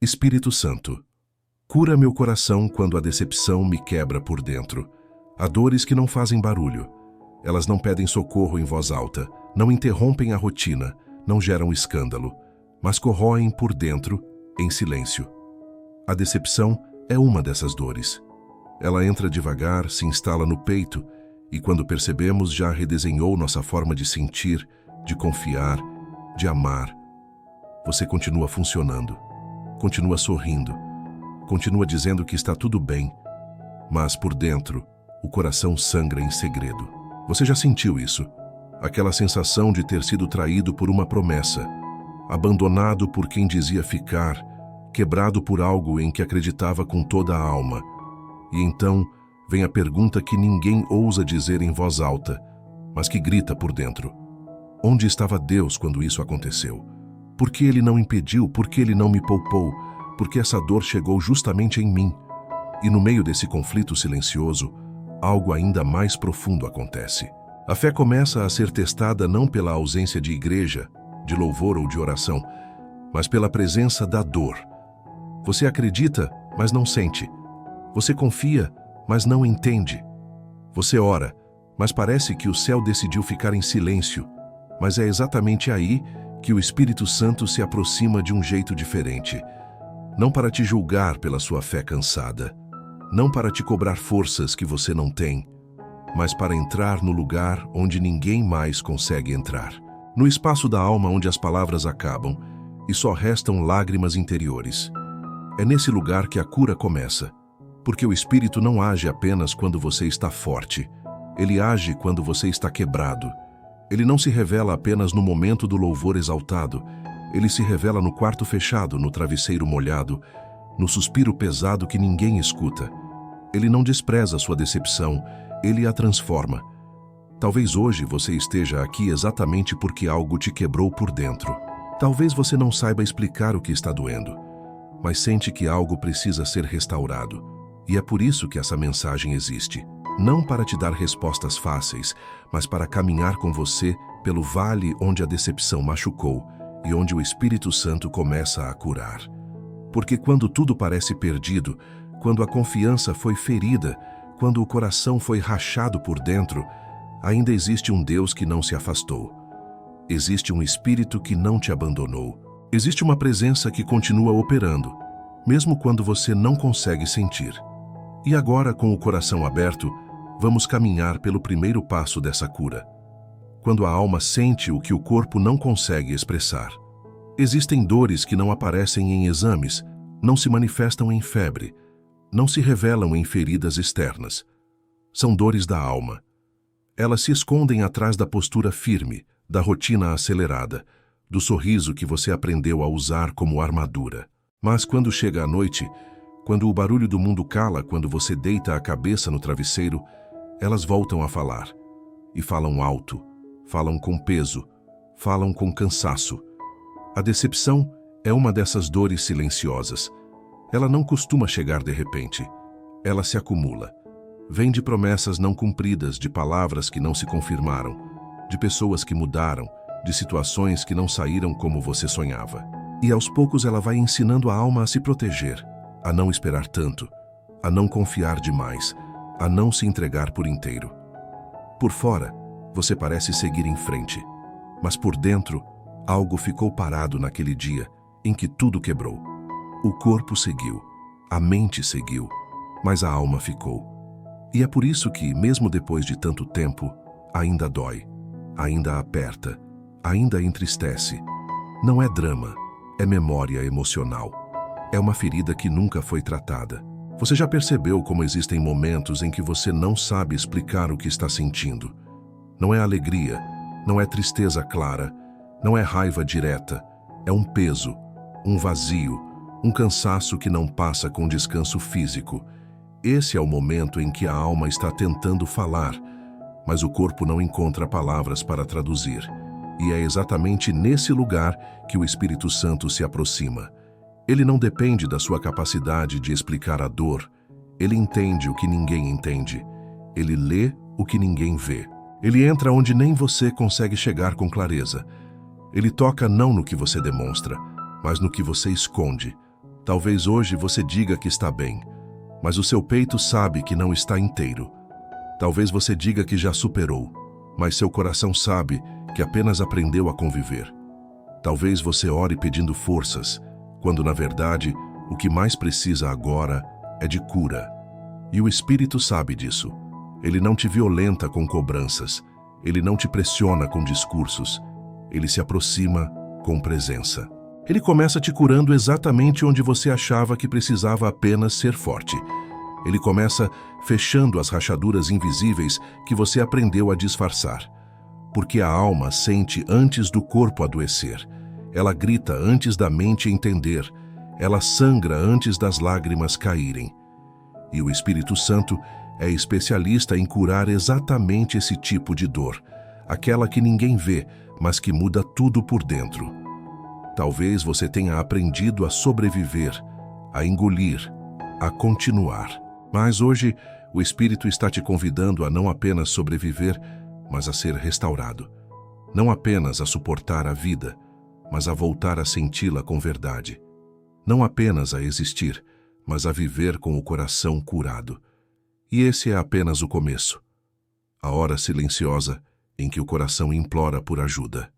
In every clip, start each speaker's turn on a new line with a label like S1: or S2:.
S1: Espírito Santo, cura meu coração quando a decepção me quebra por dentro. Há dores que não fazem barulho. Elas não pedem socorro em voz alta, não interrompem a rotina, não geram escândalo, mas corroem por dentro, em silêncio. A decepção é uma dessas dores. Ela entra devagar, se instala no peito e, quando percebemos, já redesenhou nossa forma de sentir, de confiar, de amar. Você continua funcionando, continua sorrindo, continua dizendo que está tudo bem, mas por dentro, o coração sangra em segredo. Você já sentiu isso? Aquela sensação de ter sido traído por uma promessa, abandonado por quem dizia ficar, quebrado por algo em que acreditava com toda a alma. E então vem a pergunta que ninguém ousa dizer em voz alta, mas que grita por dentro. Onde estava Deus quando isso aconteceu? Por que Ele não impediu? Por que Ele não me poupou? Porque essa dor chegou justamente em mim. E no meio desse conflito silencioso, algo ainda mais profundo acontece. A fé começa a ser testada não pela ausência de igreja, de louvor ou de oração, mas pela presença da dor. Você acredita, mas não sente. Você confia, mas não entende. Você ora, mas parece que o céu decidiu ficar em silêncio. Mas é exatamente aí que o Espírito Santo se aproxima de um jeito diferente. Não para te julgar pela sua fé cansada, não para te cobrar forças que você não tem, mas para entrar no lugar onde ninguém mais consegue entrar. No espaço da alma onde as palavras acabam e só restam lágrimas interiores. É nesse lugar que a cura começa, porque o Espírito não age apenas quando você está forte, ele age quando você está quebrado. Ele não se revela apenas no momento do louvor exaltado, ele se revela no quarto fechado, no travesseiro molhado, no suspiro pesado que ninguém escuta. Ele não despreza sua decepção, ele a transforma. Talvez hoje você esteja aqui exatamente porque algo te quebrou por dentro. Talvez você não saiba explicar o que está doendo, mas sente que algo precisa ser restaurado. E é por isso que essa mensagem existe. Não para te dar respostas fáceis, mas para caminhar com você pelo vale onde a decepção machucou e onde o Espírito Santo começa a curar. Porque quando tudo parece perdido, quando a confiança foi ferida, quando o coração foi rachado por dentro, ainda existe um Deus que não se afastou. Existe um Espírito que não te abandonou. Existe uma presença que continua operando, mesmo quando você não consegue sentir. E agora, com o coração aberto, vamos caminhar pelo primeiro passo dessa cura. Quando a alma sente o que o corpo não consegue expressar. Existem dores que não aparecem em exames, não se manifestam em febre, não se revelam em feridas externas. São dores da alma. Elas se escondem atrás da postura firme, da rotina acelerada, do sorriso que você aprendeu a usar como armadura. Mas quando chega a noite, quando o barulho do mundo cala, quando você deita a cabeça no travesseiro, elas voltam a falar. E falam alto, falam com peso, falam com cansaço. A decepção é uma dessas dores silenciosas. Ela não costuma chegar de repente. Ela se acumula. Vem de promessas não cumpridas, de palavras que não se confirmaram, de pessoas que mudaram, de situações que não saíram como você sonhava. E aos poucos ela vai ensinando a alma a se proteger, a não esperar tanto, a não confiar demais, a não se entregar por inteiro. Por fora, você parece seguir em frente, mas por dentro, algo ficou parado naquele dia em que tudo quebrou. O corpo seguiu, a mente seguiu, mas a alma ficou. E é por isso que, mesmo depois de tanto tempo, ainda dói, ainda aperta, ainda entristece. Não é drama, é memória emocional. É uma ferida que nunca foi tratada. Você já percebeu como existem momentos em que você não sabe explicar o que está sentindo? Não é alegria, não é tristeza clara, não é raiva direta. É um peso, um vazio, um cansaço que não passa com descanso físico. Esse é o momento em que a alma está tentando falar, mas o corpo não encontra palavras para traduzir. E é exatamente nesse lugar que o Espírito Santo se aproxima. Ele não depende da sua capacidade de explicar a dor. Ele entende o que ninguém entende. Ele lê o que ninguém vê. Ele entra onde nem você consegue chegar com clareza. Ele toca não no que você demonstra, mas no que você esconde. Talvez hoje você diga que está bem, mas o seu peito sabe que não está inteiro. Talvez você diga que já superou, mas seu coração sabe que apenas aprendeu a conviver. Talvez você ore pedindo forças, quando na verdade o que mais precisa agora é de cura. E o Espírito sabe disso. Ele não te violenta com cobranças, ele não te pressiona com discursos, ele se aproxima com presença. Ele começa te curando exatamente onde você achava que precisava apenas ser forte. Ele começa fechando as rachaduras invisíveis que você aprendeu a disfarçar. Porque a alma sente antes do corpo adoecer. Ela grita antes da mente entender. Ela sangra antes das lágrimas caírem. E o Espírito Santo é especialista em curar exatamente esse tipo de dor. Aquela que ninguém vê, mas que muda tudo por dentro. Talvez você tenha aprendido a sobreviver, a engolir, a continuar. Mas hoje, o Espírito está te convidando a não apenas sobreviver, mas a ser restaurado. Não apenas a suportar a vida, mas a voltar a senti-la com verdade. Não apenas a existir, mas a viver com o coração curado. E esse é apenas o começo. A hora silenciosa em que o coração implora por ajuda.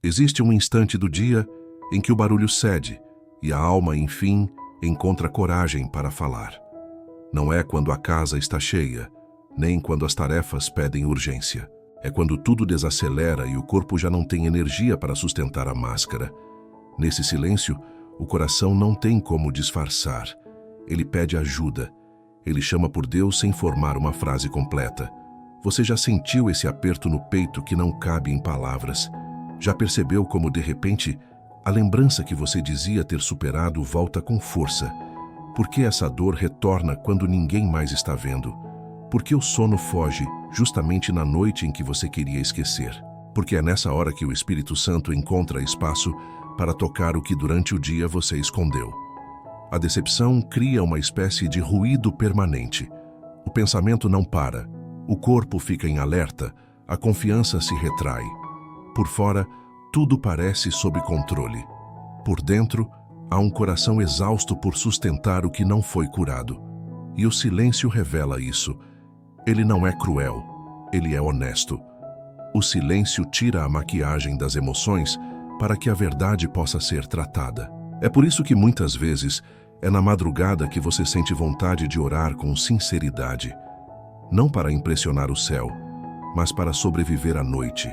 S1: Existe um instante do dia em que o barulho cede e a alma, enfim, encontra coragem para falar. Não é quando a casa está cheia, nem quando as tarefas pedem urgência. É quando tudo desacelera e o corpo já não tem energia para sustentar a máscara. Nesse silêncio, o coração não tem como disfarçar. Ele pede ajuda. Ele chama por Deus sem formar uma frase completa. Você já sentiu esse aperto no peito que não cabe em palavras? Já percebeu como, de repente, a lembrança que você dizia ter superado volta com força? Por que essa dor retorna quando ninguém mais está vendo? Por que o sono foge justamente na noite em que você queria esquecer? Porque é nessa hora que o Espírito Santo encontra espaço para tocar o que durante o dia você escondeu. A decepção cria uma espécie de ruído permanente. O pensamento não para, o corpo fica em alerta, a confiança se retrai. Por fora, tudo parece sob controle. Por dentro, há um coração exausto por sustentar o que não foi curado. E o silêncio revela isso. Ele não é cruel, ele é honesto. O silêncio tira a maquiagem das emoções para que a verdade possa ser tratada. É por isso que muitas vezes é na madrugada que você sente vontade de orar com sinceridade. Não para impressionar o céu, mas para sobreviver à noite.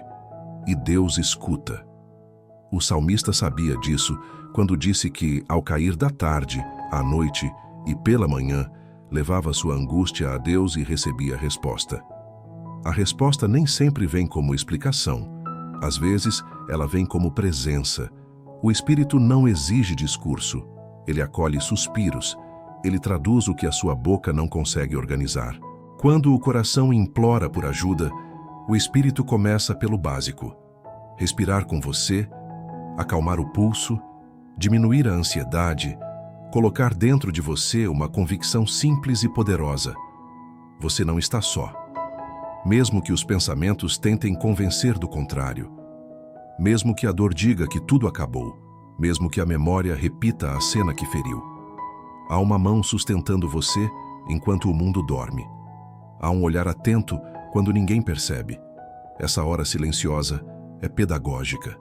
S1: E Deus escuta. O salmista sabia disso quando disse que, ao cair da tarde, à noite e pela manhã, levava sua angústia a Deus e recebia resposta. A resposta nem sempre vem como explicação. Às vezes, ela vem como presença. O Espírito não exige discurso. Ele acolhe suspiros. Ele traduz o que a sua boca não consegue organizar. Quando o coração implora por ajuda, o Espírito começa pelo básico. Respirar com você, acalmar o pulso, diminuir a ansiedade, colocar dentro de você uma convicção simples e poderosa. Você não está só. Mesmo que os pensamentos tentem convencer do contrário. Mesmo que a dor diga que tudo acabou. Mesmo que a memória repita a cena que feriu. Há uma mão sustentando você enquanto o mundo dorme. Há um olhar atento quando ninguém percebe. Essa hora silenciosa é pedagógica.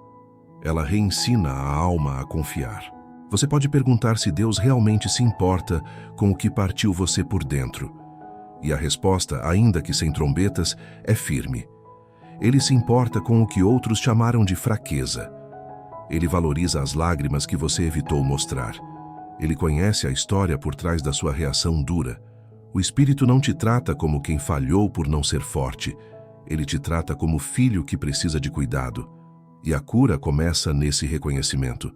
S1: Ela reensina a alma a confiar. Você pode perguntar se Deus realmente se importa com o que partiu você por dentro. E a resposta, ainda que sem trombetas, é firme. Ele se importa com o que outros chamaram de fraqueza. Ele valoriza as lágrimas que você evitou mostrar. Ele conhece a história por trás da sua reação dura. O Espírito não te trata como quem falhou por não ser forte. Ele te trata como filho que precisa de cuidado. E a cura começa nesse reconhecimento.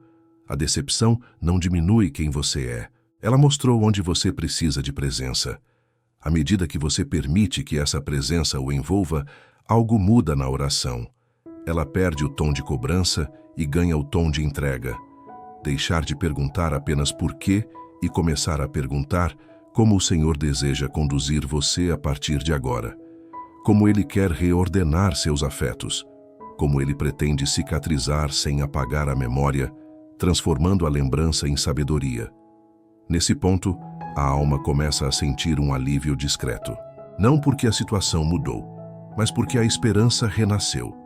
S1: A decepção não diminui quem você é. Ela mostrou onde você precisa de presença. À medida que você permite que essa presença o envolva, algo muda na oração. Ela perde o tom de cobrança e ganha o tom de entrega. Deixar de perguntar apenas por quê e começar a perguntar como o Senhor deseja conduzir você a partir de agora. Como Ele quer reordenar seus afetos. Como Ele pretende cicatrizar sem apagar a memória, transformando a lembrança em sabedoria. Nesse ponto, a alma começa a sentir um alívio discreto. Não porque a situação mudou, mas porque a esperança renasceu.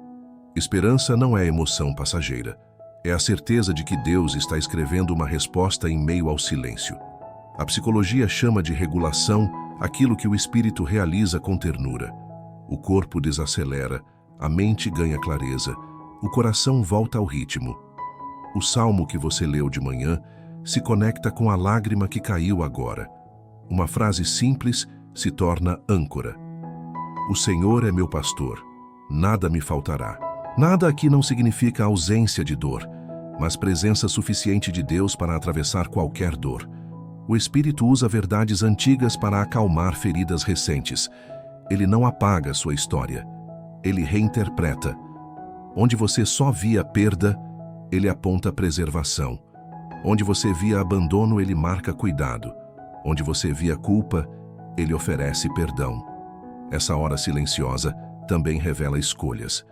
S1: Esperança não é emoção passageira. É a certeza de que Deus está escrevendo uma resposta em meio ao silêncio. A psicologia chama de regulação aquilo que o espírito realiza com ternura. O corpo desacelera, a mente ganha clareza, o coração volta ao ritmo. O salmo que você leu de manhã se conecta com a lágrima que caiu agora. Uma frase simples se torna âncora. O Senhor é meu pastor, nada me faltará. Nada aqui não significa ausência de dor, mas presença suficiente de Deus para atravessar qualquer dor. O Espírito usa verdades antigas para acalmar feridas recentes. Ele não apaga sua história. Ele reinterpreta. Onde você só via perda, ele aponta preservação. Onde você via abandono, ele marca cuidado. Onde você via culpa, ele oferece perdão. Essa hora silenciosa também revela escolhas.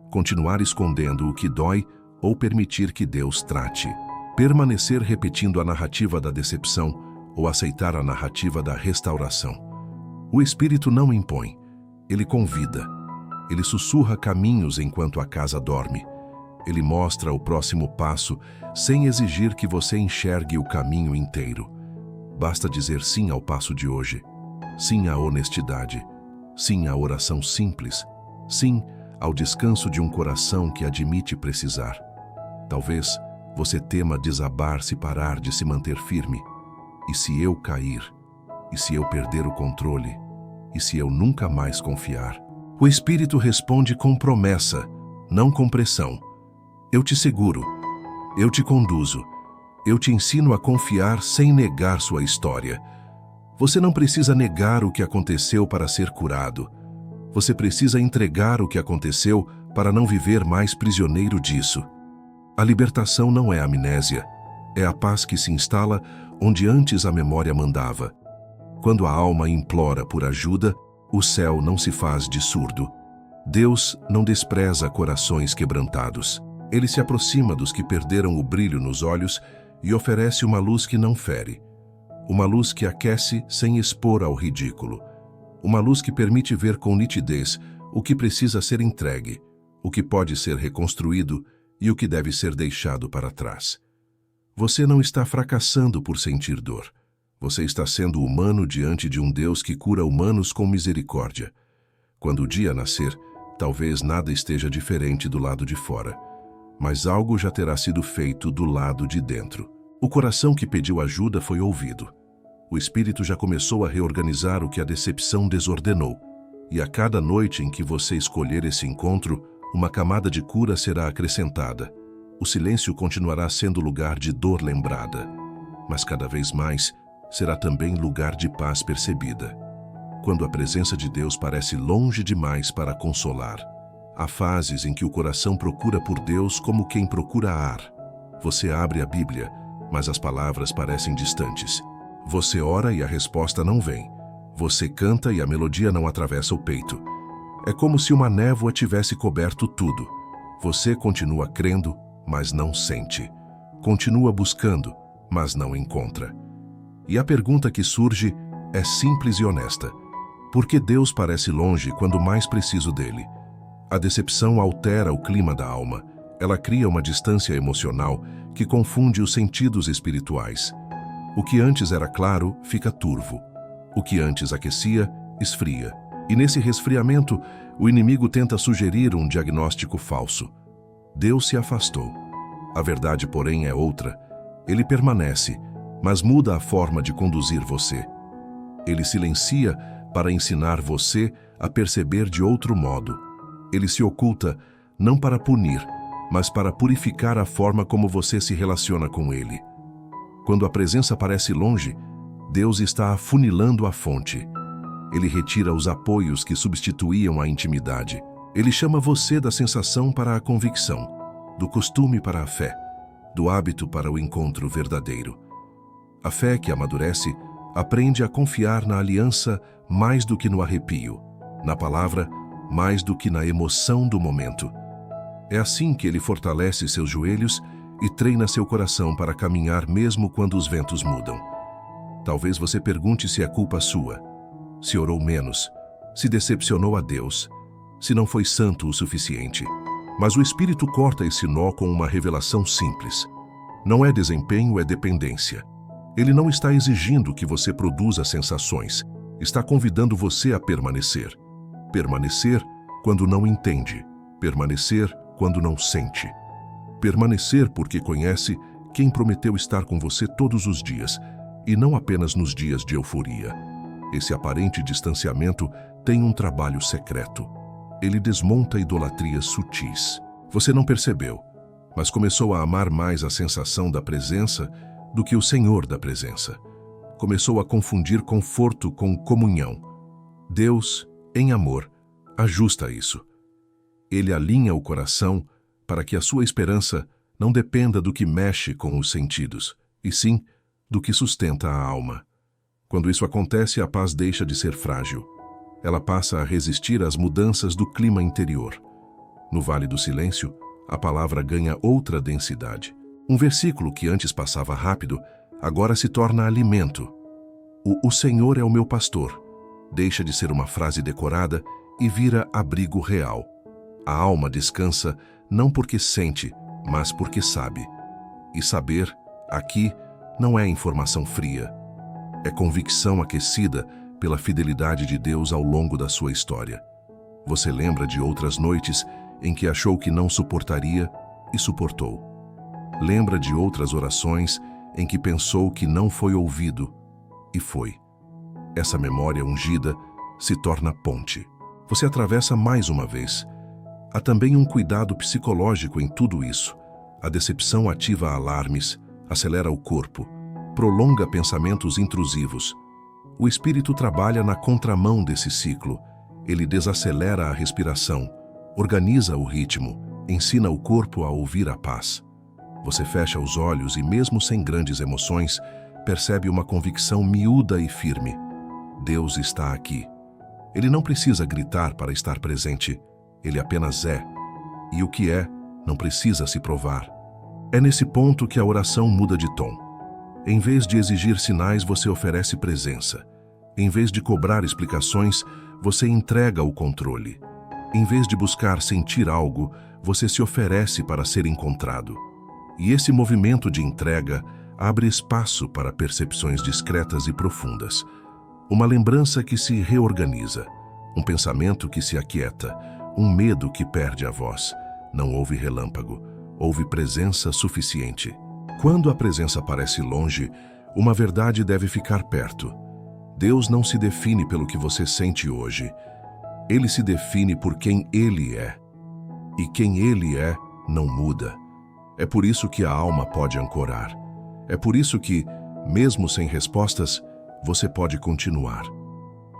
S1: Continuar escondendo o que dói ou permitir que Deus trate. Permanecer repetindo a narrativa da decepção ou aceitar a narrativa da restauração. O Espírito não impõe, ele convida. Ele sussurra caminhos enquanto a casa dorme. Ele mostra o próximo passo sem exigir que você enxergue o caminho inteiro. Basta dizer sim ao passo de hoje, sim à honestidade, sim à oração simples, sim ao descanso de um coração que admite precisar. Talvez você tema desabar se parar de se manter firme. E se eu cair? E se eu perder o controle? E se eu nunca mais confiar? O Espírito responde com promessa, não com pressão. Eu te seguro, eu te conduzo, eu te ensino a confiar sem negar sua história. Você não precisa negar o que aconteceu para ser curado. Você precisa entregar o que aconteceu para não viver mais prisioneiro disso. A libertação não é amnésia, é a paz que se instala onde antes a memória mandava. Quando a alma implora por ajuda, o céu não se faz de surdo. Deus não despreza corações quebrantados. Ele se aproxima dos que perderam o brilho nos olhos e oferece uma luz que não fere. Uma luz que aquece sem expor ao ridículo. Uma luz que permite ver com nitidez o que precisa ser entregue, o que pode ser reconstruído e o que deve ser deixado para trás. Você não está fracassando por sentir dor. Você está sendo humano diante de um Deus que cura humanos com misericórdia. Quando o dia nascer, talvez nada esteja diferente do lado de fora, mas algo já terá sido feito do lado de dentro. O coração que pediu ajuda foi ouvido. O Espírito já começou a reorganizar o que a decepção desordenou. E a cada noite em que você escolher esse encontro, uma camada de cura será acrescentada. O silêncio continuará sendo lugar de dor lembrada, mas cada vez mais será também lugar de paz percebida. Quando a presença de Deus parece longe demais para consolar, há fases em que o coração procura por Deus como quem procura ar. Você abre a Bíblia, mas as palavras parecem distantes. Você ora e a resposta não vem. Você canta e a melodia não atravessa o peito. É como se uma névoa tivesse coberto tudo. Você continua crendo, mas não sente. Continua buscando, mas não encontra. E a pergunta que surge é simples e honesta. Por que Deus parece longe quando mais preciso dele? A decepção altera o clima da alma. Ela cria uma distância emocional que confunde os sentidos espirituais. O que antes era claro fica turvo. O que antes aquecia, esfria. E nesse resfriamento, o inimigo tenta sugerir um diagnóstico falso. Deus se afastou. A verdade, porém, é outra. Ele permanece, mas muda a forma de conduzir você. Ele silencia para ensinar você a perceber de outro modo. Ele se oculta não para punir, mas para purificar a forma como você se relaciona com ele. Quando a presença parece longe, Deus está afunilando a fonte. Ele retira os apoios que substituíam a intimidade. Ele chama você da sensação para a convicção, do costume para a fé, do hábito para o encontro verdadeiro. A fé que amadurece aprende a confiar na aliança mais do que no arrepio, na palavra mais do que na emoção do momento. É assim que ele fortalece seus joelhos e treina seu coração para caminhar mesmo quando os ventos mudam. Talvez você pergunte se é culpa sua, se orou menos, se decepcionou a Deus, se não foi santo o suficiente. Mas o Espírito corta esse nó com uma revelação simples. Não é desempenho, é dependência. Ele não está exigindo que você produza sensações, está convidando você a permanecer. Permanecer quando não entende, permanecer quando não sente. Permanecer porque conhece quem prometeu estar com você todos os dias, e não apenas nos dias de euforia. Esse aparente distanciamento tem um trabalho secreto. Ele desmonta idolatrias sutis. Você não percebeu, mas começou a amar mais a sensação da presença do que o Senhor da presença. Começou a confundir conforto com comunhão. Deus, em amor, ajusta isso. Ele alinha o coração para que a sua esperança não dependa do que mexe com os sentidos, e sim do que sustenta a alma. Quando isso acontece, a paz deixa de ser frágil. Ela passa a resistir às mudanças do clima interior. No Vale do Silêncio, a palavra ganha outra densidade. Um versículo que antes passava rápido, agora se torna alimento. O Senhor é o meu pastor. Deixa de ser uma frase decorada e vira abrigo real. A alma descansa não porque sente, mas porque sabe. E saber, aqui, não é informação fria. É convicção aquecida pela fidelidade de Deus ao longo da sua história. Você lembra de outras noites em que achou que não suportaria e suportou. Lembra de outras orações em que pensou que não foi ouvido e foi. Essa memória ungida se torna ponte. Você atravessa mais uma vez. Há também um cuidado psicológico em tudo isso. A decepção ativa alarmes, acelera o corpo, prolonga pensamentos intrusivos. O espírito trabalha na contramão desse ciclo. Ele desacelera a respiração, organiza o ritmo, ensina o corpo a ouvir a paz. Você fecha os olhos e, mesmo sem grandes emoções, percebe uma convicção miúda e firme. Deus está aqui. Ele não precisa gritar para estar presente. Ele apenas é. E o que é, não precisa se provar. É nesse ponto que a oração muda de tom. Em vez de exigir sinais, você oferece presença. Em vez de cobrar explicações, você entrega o controle. Em vez de buscar sentir algo, você se oferece para ser encontrado. E esse movimento de entrega abre espaço para percepções discretas e profundas. Uma lembrança que se reorganiza, um pensamento que se aquieta, um medo que perde a voz. Não houve relâmpago, houve presença suficiente. Quando a presença parece longe, uma verdade deve ficar perto. Deus não se define pelo que você sente hoje. Ele se define por quem Ele é. E quem Ele é não muda. É por isso que a alma pode ancorar. É por isso que, mesmo sem respostas, você pode continuar.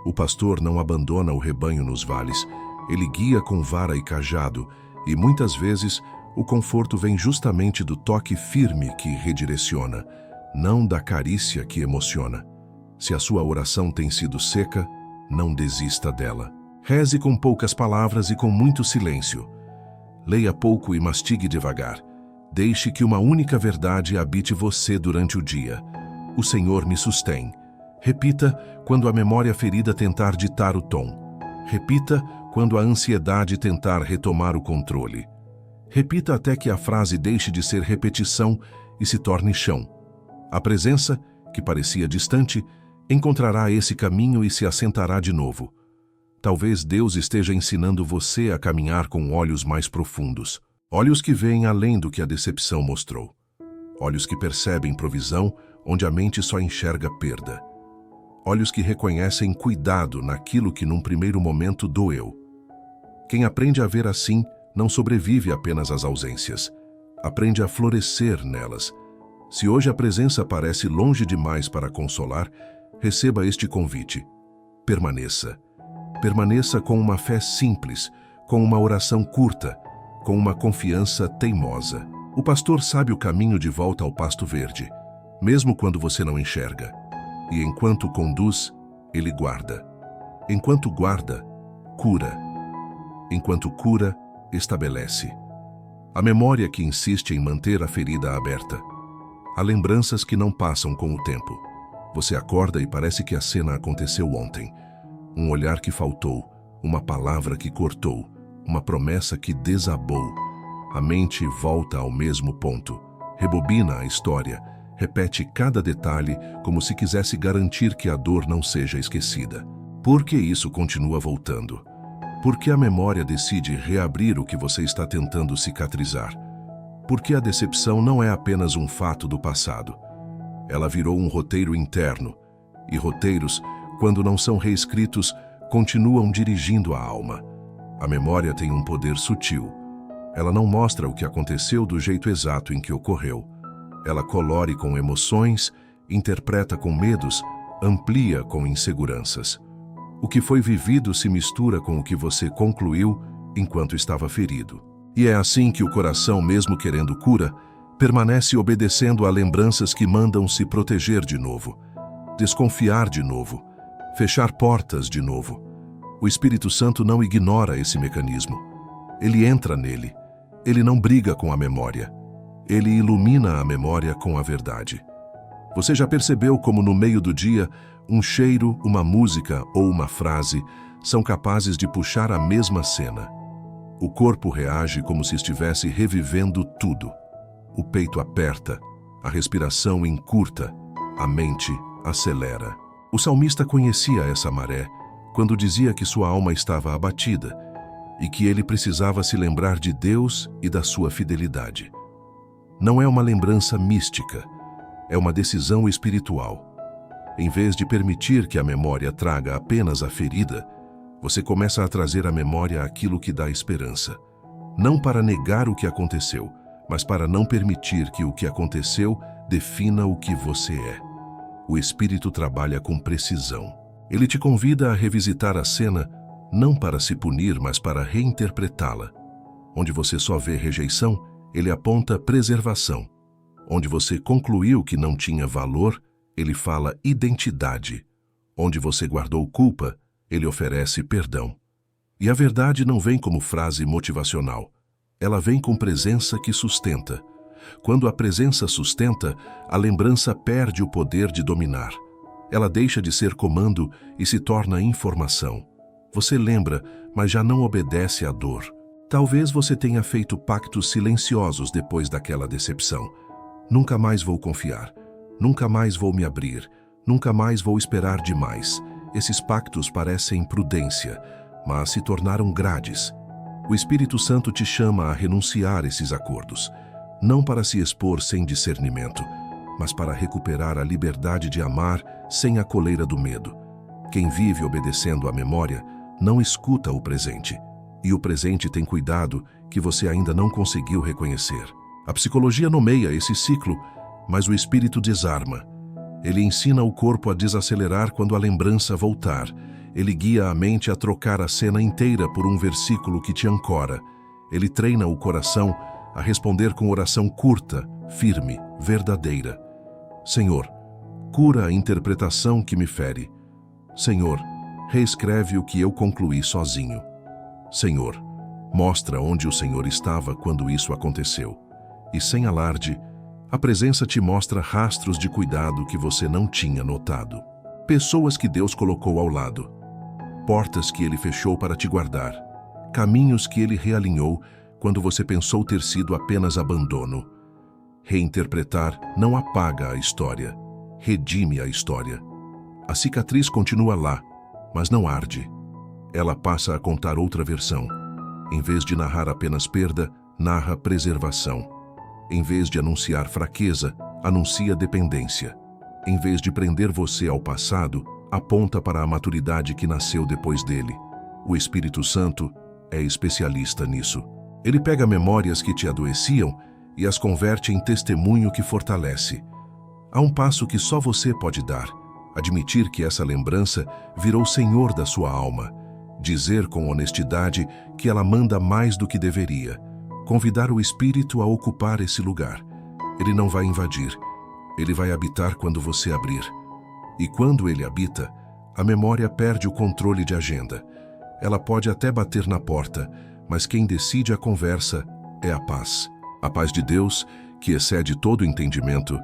S1: O pastor não abandona o rebanho nos vales. Ele guia com vara e cajado, e muitas vezes o conforto vem justamente do toque firme que redireciona, não da carícia que emociona. Se a sua oração tem sido seca, não desista dela. Reze com poucas palavras e com muito silêncio. Leia pouco e mastigue devagar. Deixe que uma única verdade habite você durante o dia. O Senhor me sustém. Repita quando a memória ferida tentar ditar o tom. Repita quando a ansiedade tentar retomar o controle. Repita até que a frase deixe de ser repetição e se torne chão. A presença, que parecia distante, encontrará esse caminho e se assentará de novo. Talvez Deus esteja ensinando você a caminhar com olhos mais profundos. Olhos que veem além do que a decepção mostrou. Olhos que percebem provisão onde a mente só enxerga perda. Olhos que reconhecem cuidado naquilo que num primeiro momento doeu. Quem aprende a ver assim não sobrevive apenas às ausências. Aprende a florescer nelas. Se hoje a presença parece longe demais para consolar, receba este convite. Permaneça. Permaneça com uma fé simples, com uma oração curta, com uma confiança teimosa. O pastor sabe o caminho de volta ao pasto verde, mesmo quando você não enxerga. E enquanto conduz, ele guarda. Enquanto guarda, cura. Enquanto cura, estabelece. A memória que insiste em manter a ferida aberta. Há lembranças que não passam com o tempo. Você acorda e parece que a cena aconteceu ontem. Um olhar que faltou, uma palavra que cortou, uma promessa que desabou. A mente volta ao mesmo ponto, rebobina a história, repete cada detalhe como se quisesse garantir que a dor não seja esquecida. Por que isso continua voltando? Por que a memória decide reabrir o que você está tentando cicatrizar? Porque a decepção não é apenas um fato do passado. Ela virou um roteiro interno, e roteiros, quando não são reescritos, continuam dirigindo a alma. A memória tem um poder sutil. Ela não mostra o que aconteceu do jeito exato em que ocorreu. Ela colore com emoções, interpreta com medos, amplia com inseguranças. O que foi vivido se mistura com o que você concluiu enquanto estava ferido. E é assim que o coração, mesmo querendo cura, permanece obedecendo a lembranças que mandam se proteger de novo, desconfiar de novo, fechar portas de novo. O Espírito Santo não ignora esse mecanismo. Ele entra nele. Ele não briga com a memória. Ele ilumina a memória com a verdade. Você já percebeu como no meio do dia, um cheiro, uma música ou uma frase são capazes de puxar a mesma cena? O corpo reage como se estivesse revivendo tudo. O peito aperta, a respiração encurta, a mente acelera. O salmista conhecia essa maré quando dizia que sua alma estava abatida e que ele precisava se lembrar de Deus e da sua fidelidade. Não é uma lembrança mística, é uma decisão espiritual. Em vez de permitir que a memória traga apenas a ferida, você começa a trazer à memória aquilo que dá esperança. Não para negar o que aconteceu, mas para não permitir que o que aconteceu defina o que você é. O Espírito trabalha com precisão. Ele te convida a revisitar a cena, não para se punir, mas para reinterpretá-la. Onde você só vê rejeição, ele aponta preservação. Onde você concluiu que não tinha valor, ele fala identidade. Onde você guardou culpa, ele oferece perdão. E a verdade não vem como frase motivacional. Ela vem com presença que sustenta. Quando a presença sustenta, a lembrança perde o poder de dominar. Ela deixa de ser comando e se torna informação. Você lembra, mas já não obedece à dor. Talvez você tenha feito pactos silenciosos depois daquela decepção. Nunca mais vou confiar. Nunca mais vou me abrir. Nunca mais vou esperar demais. Esses pactos parecem prudência, mas se tornaram grades. O Espírito Santo te chama a renunciar esses acordos, não para se expor sem discernimento, mas para recuperar a liberdade de amar sem a coleira do medo. Quem vive obedecendo à memória não escuta o presente, e o presente tem cuidado que você ainda não conseguiu reconhecer. A psicologia nomeia esse ciclo, mas o Espírito desarma. Ele ensina o corpo a desacelerar quando a lembrança voltar. Ele guia a mente a trocar a cena inteira por um versículo que te ancora. Ele treina o coração a responder com oração curta, firme, verdadeira. Senhor, cura a interpretação que me fere. Senhor, reescreve o que eu concluí sozinho. Senhor, mostra onde o Senhor estava quando isso aconteceu. E sem alarde, a presença te mostra rastros de cuidado que você não tinha notado. Pessoas que Deus colocou ao lado. Portas que Ele fechou para te guardar. Caminhos que Ele realinhou quando você pensou ter sido apenas abandono. Reinterpretar não apaga a história, redime a história. A cicatriz continua lá, mas não arde. Ela passa a contar outra versão. Em vez de narrar apenas perda, narra preservação. Em vez de anunciar fraqueza, anuncia dependência. Em vez de prender você ao passado, aponta para a maturidade que nasceu depois dele. O Espírito Santo é especialista nisso. Ele pega memórias que te adoeciam e as converte em testemunho que fortalece. Há um passo que só você pode dar: admitir que essa lembrança virou senhor da sua alma, dizer com honestidade que ela manda mais do que deveria, convidar o Espírito a ocupar esse lugar. Ele não vai invadir, ele vai habitar quando você abrir. E quando ele habita, a memória perde o controle de agenda. Ela pode até bater na porta, mas quem decide a conversa é a paz. A paz de Deus, que excede todo entendimento,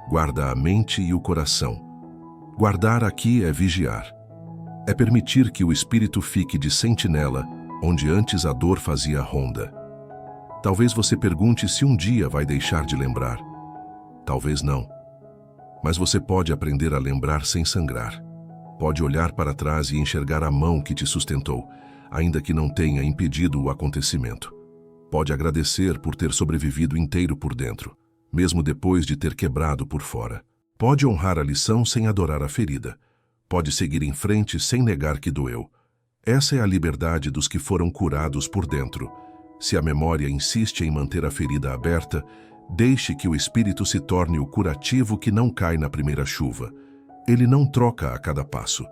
S1: guarda a mente e o coração. Guardar aqui é vigiar. É permitir que o espírito fique de sentinela onde antes a dor fazia ronda. Talvez você pergunte se um dia vai deixar de lembrar. Talvez não. Mas você pode aprender a lembrar sem sangrar. Pode olhar para trás e enxergar a mão que te sustentou, ainda que não tenha impedido o acontecimento. Pode agradecer por ter sobrevivido inteiro por dentro, mesmo depois de ter quebrado por fora. Pode honrar a lição sem adorar a ferida. Pode seguir em frente sem negar que doeu. Essa é a liberdade dos que foram curados por dentro. Se a memória insiste em manter a ferida aberta, deixe que o espírito se torne o curativo que não cai na primeira chuva. Ele não troca a cada passo.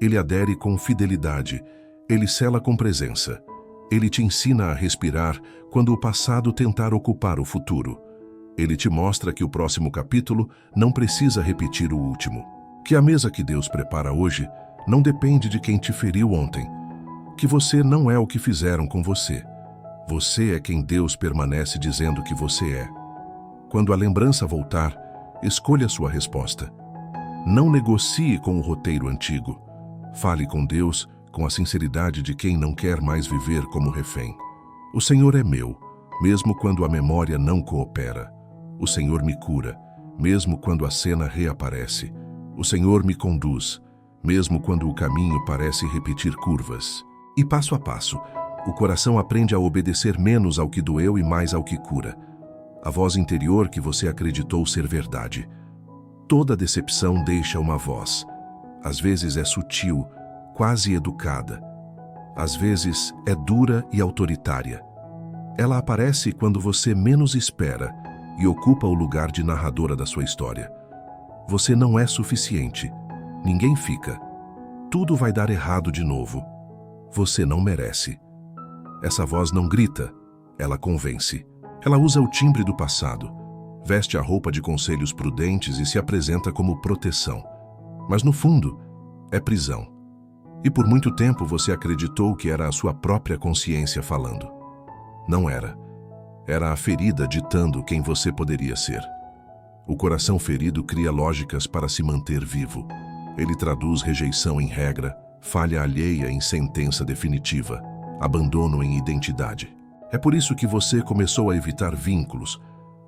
S1: Ele adere com fidelidade. Ele sela com presença. Ele te ensina a respirar quando o passado tentar ocupar o futuro. Ele te mostra que o próximo capítulo não precisa repetir o último. Que a mesa que Deus prepara hoje não depende de quem te feriu ontem. Que você não é o que fizeram com você. Você é quem Deus permanece dizendo que você é. Quando a lembrança voltar, escolha sua resposta. Não negocie com o roteiro antigo. Fale com Deus com a sinceridade de quem não quer mais viver como refém. O Senhor é meu, mesmo quando a memória não coopera. O Senhor me cura, mesmo quando a cena reaparece. O Senhor me conduz, mesmo quando o caminho parece repetir curvas. E passo a passo, o coração aprende a obedecer menos ao que doeu e mais ao que cura. A voz interior que você acreditou ser verdade. Toda decepção deixa uma voz. Às vezes é sutil, quase educada. Às vezes é dura e autoritária. Ela aparece quando você menos espera e ocupa o lugar de narradora da sua história. Você não é suficiente. Ninguém fica. Tudo vai dar errado de novo. Você não merece. Essa voz não grita, ela convence. Ela usa o timbre do passado, veste a roupa de conselhos prudentes e se apresenta como proteção. Mas no fundo, é prisão. E por muito tempo você acreditou que era a sua própria consciência falando. Não era. Era a ferida ditando quem você poderia ser. O coração ferido cria lógicas para se manter vivo. Ele traduz rejeição em regra, falha alheia em sentença definitiva, abandono em identidade. É por isso que você começou a evitar vínculos,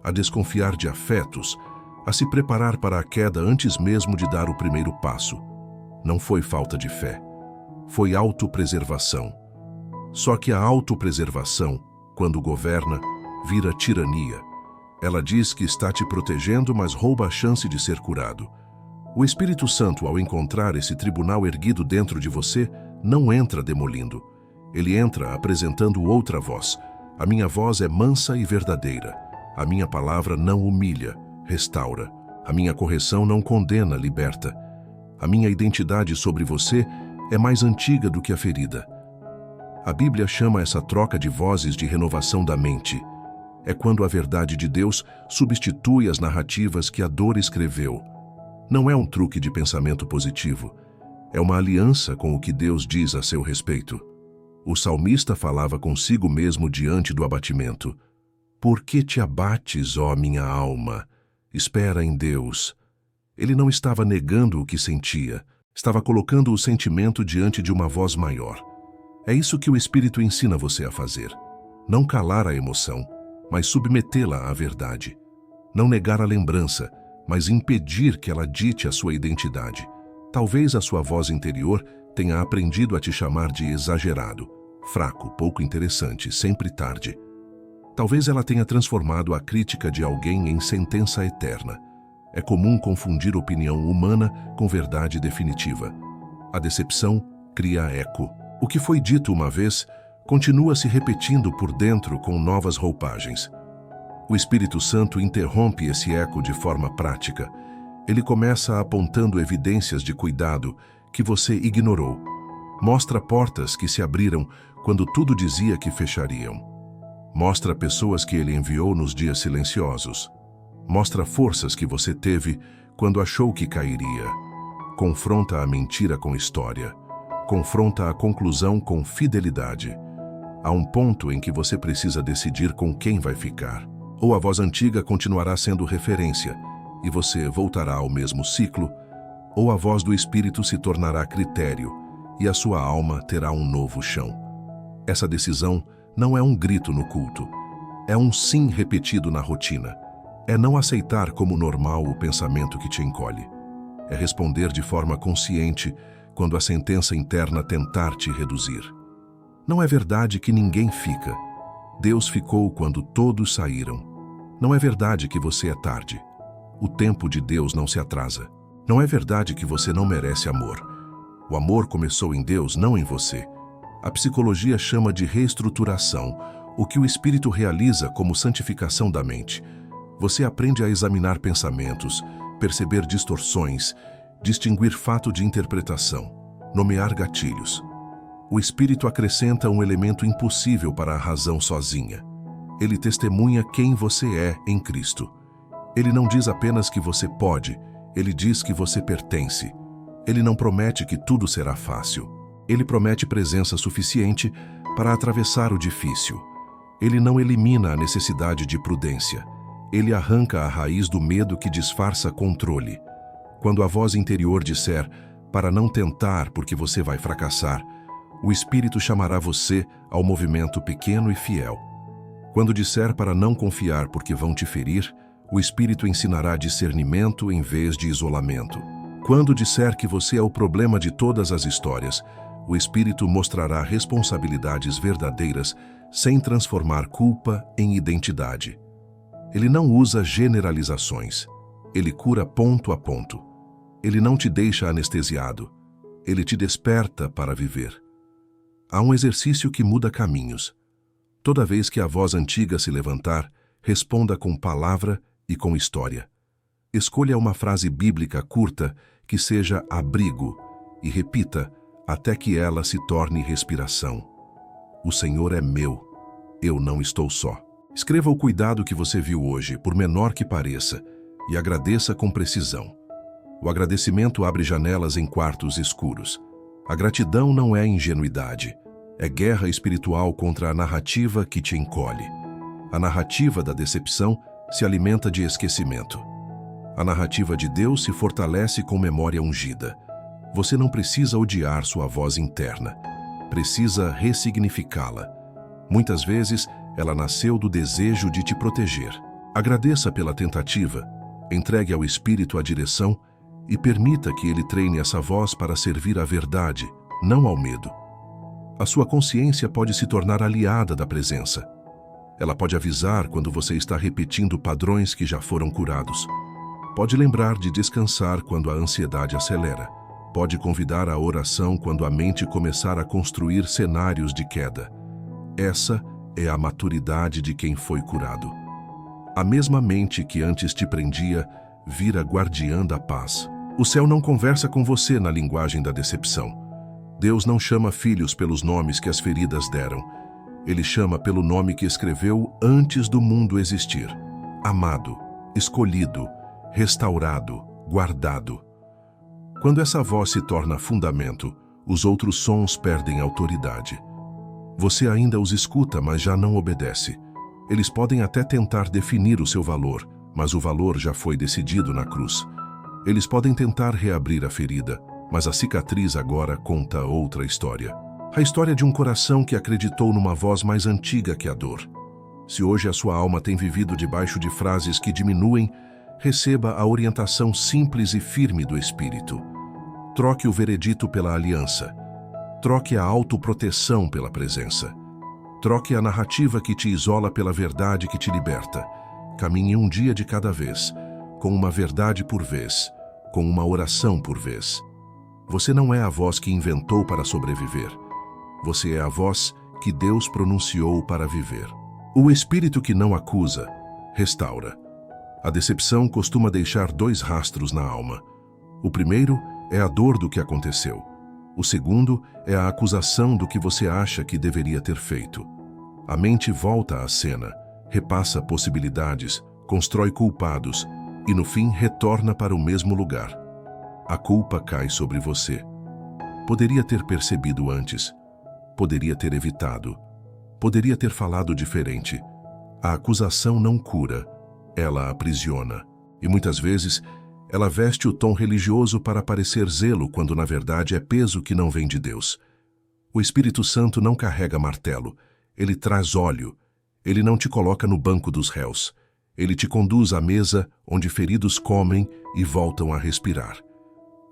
S1: a desconfiar de afetos, a se preparar para a queda antes mesmo de dar o primeiro passo. Não foi falta de fé. Foi autopreservação. Só que a autopreservação, quando governa, vira tirania. Ela diz que está te protegendo, mas rouba a chance de ser curado. O Espírito Santo, ao encontrar esse tribunal erguido dentro de você, não entra demolindo. Ele entra apresentando outra voz. A minha voz é mansa e verdadeira. A minha palavra não humilha, restaura. A minha correção não condena, liberta. A minha identidade sobre você é mais antiga do que a ferida. A Bíblia chama essa troca de vozes de renovação da mente. É quando a verdade de Deus substitui as narrativas que a dor escreveu. Não é um truque de pensamento positivo. É uma aliança com o que Deus diz a seu respeito. O salmista falava consigo mesmo diante do abatimento. Por que te abates, ó minha alma? Espera em Deus. Ele não estava negando o que sentia. Estava colocando o sentimento diante de uma voz maior. É isso que o Espírito ensina você a fazer. Não calar a emoção, mas submetê-la à verdade. Não negar a lembrança, mas impedir que ela dite a sua identidade. Talvez a sua voz interior tenha aprendido a te chamar de exagerado, fraco, pouco interessante, sempre tarde. Talvez ela tenha transformado a crítica de alguém em sentença eterna. É comum confundir opinião humana com verdade definitiva. A decepção cria eco. O que foi dito uma vez continua se repetindo por dentro com novas roupagens. O Espírito Santo interrompe esse eco de forma prática. Ele começa apontando evidências de cuidado que você ignorou. Mostra portas que se abriram quando tudo dizia que fechariam. Mostra pessoas que ele enviou nos dias silenciosos. Mostra forças que você teve quando achou que cairia. Confronta a mentira com história. Confronta a conclusão com fidelidade. Há um ponto em que você precisa decidir com quem vai ficar. Ou a voz antiga continuará sendo referência, e você voltará ao mesmo ciclo, ou a voz do Espírito se tornará critério e a sua alma terá um novo chão. Essa decisão não é um grito no culto, é um sim repetido na rotina. É não aceitar como normal o pensamento que te encolhe. É responder de forma consciente quando a sentença interna tentar te reduzir. Não é verdade que ninguém fica. Deus ficou quando todos saíram. Não é verdade que você é tarde. O tempo de Deus não se atrasa. Não é verdade que você não merece amor. O amor começou em Deus, não em você. A psicologia chama de reestruturação, o que o Espírito realiza como santificação da mente. Você aprende a examinar pensamentos, perceber distorções, distinguir fato de interpretação, nomear gatilhos. O Espírito acrescenta um elemento impossível para a razão sozinha. Ele testemunha quem você é em Cristo. Ele não diz apenas que você pode, ele diz que você pertence. Ele não promete que tudo será fácil. Ele promete presença suficiente para atravessar o difícil. Ele não elimina a necessidade de prudência. Ele arranca a raiz do medo que disfarça controle. Quando a voz interior disser, para não tentar porque você vai fracassar, o Espírito chamará você ao movimento pequeno e fiel. Quando disser para não confiar porque vão te ferir, o Espírito ensinará discernimento em vez de isolamento. Quando disser que você é o problema de todas as histórias, o Espírito mostrará responsabilidades verdadeiras sem transformar culpa em identidade. Ele não usa generalizações. Ele cura ponto a ponto. Ele não te deixa anestesiado. Ele te desperta para viver. Há um exercício que muda caminhos. Toda vez que a voz antiga se levantar, responda com palavra e com história. Escolha uma frase bíblica curta que seja abrigo e repita até que ela se torne respiração. O Senhor é meu, eu não estou só. Escreva o cuidado que você viu hoje, por menor que pareça, e agradeça com precisão. O agradecimento abre janelas em quartos escuros. A gratidão não é ingenuidade, é guerra espiritual contra a narrativa que te encolhe. A narrativa da decepção se alimenta de esquecimento. A narrativa de Deus se fortalece com memória ungida. Você não precisa odiar sua voz interna. Precisa ressignificá-la. Muitas vezes, ela nasceu do desejo de te proteger. Agradeça pela tentativa, entregue ao Espírito a direção e permita que ele treine essa voz para servir à verdade, não ao medo. A sua consciência pode se tornar aliada da presença. Ela pode avisar quando você está repetindo padrões que já foram curados. Pode lembrar de descansar quando a ansiedade acelera. Pode convidar à oração quando a mente começar a construir cenários de queda. Essa é a maturidade de quem foi curado. A mesma mente que antes te prendia vira guardiã da paz. O céu não conversa com você na linguagem da decepção. Deus não chama filhos pelos nomes que as feridas deram. Ele chama pelo nome que escreveu antes do mundo existir. Amado, escolhido, restaurado, guardado. Quando essa voz se torna fundamento, os outros sons perdem autoridade. Você ainda os escuta, mas já não obedece. Eles podem até tentar definir o seu valor, mas o valor já foi decidido na cruz. Eles podem tentar reabrir a ferida, mas a cicatriz agora conta outra história. A história de um coração que acreditou numa voz mais antiga que a dor. Se hoje a sua alma tem vivido debaixo de frases que diminuem, receba a orientação simples e firme do Espírito. Troque o veredito pela aliança. Troque a autoproteção pela presença. Troque a narrativa que te isola pela verdade que te liberta. Caminhe um dia de cada vez, com uma verdade por vez, com uma oração por vez. Você não é a voz que inventou para sobreviver. Você é a voz que Deus pronunciou para viver. O Espírito que não acusa, restaura. A decepção costuma deixar dois rastros na alma. O primeiro é a dor do que aconteceu. O segundo é a acusação do que você acha que deveria ter feito. A mente volta à cena, repassa possibilidades, constrói culpados e, no fim, retorna para o mesmo lugar. A culpa cai sobre você. Poderia ter percebido antes. Poderia ter evitado. Poderia ter falado diferente. A acusação não cura, ela aprisiona. E muitas vezes, Ela veste o tom religioso para parecer zelo, quando na verdade é peso que não vem de Deus. O Espírito Santo não carrega martelo, ele traz óleo. Ele não te coloca no banco dos réus. Ele te conduz à mesa onde feridos comem e voltam a respirar.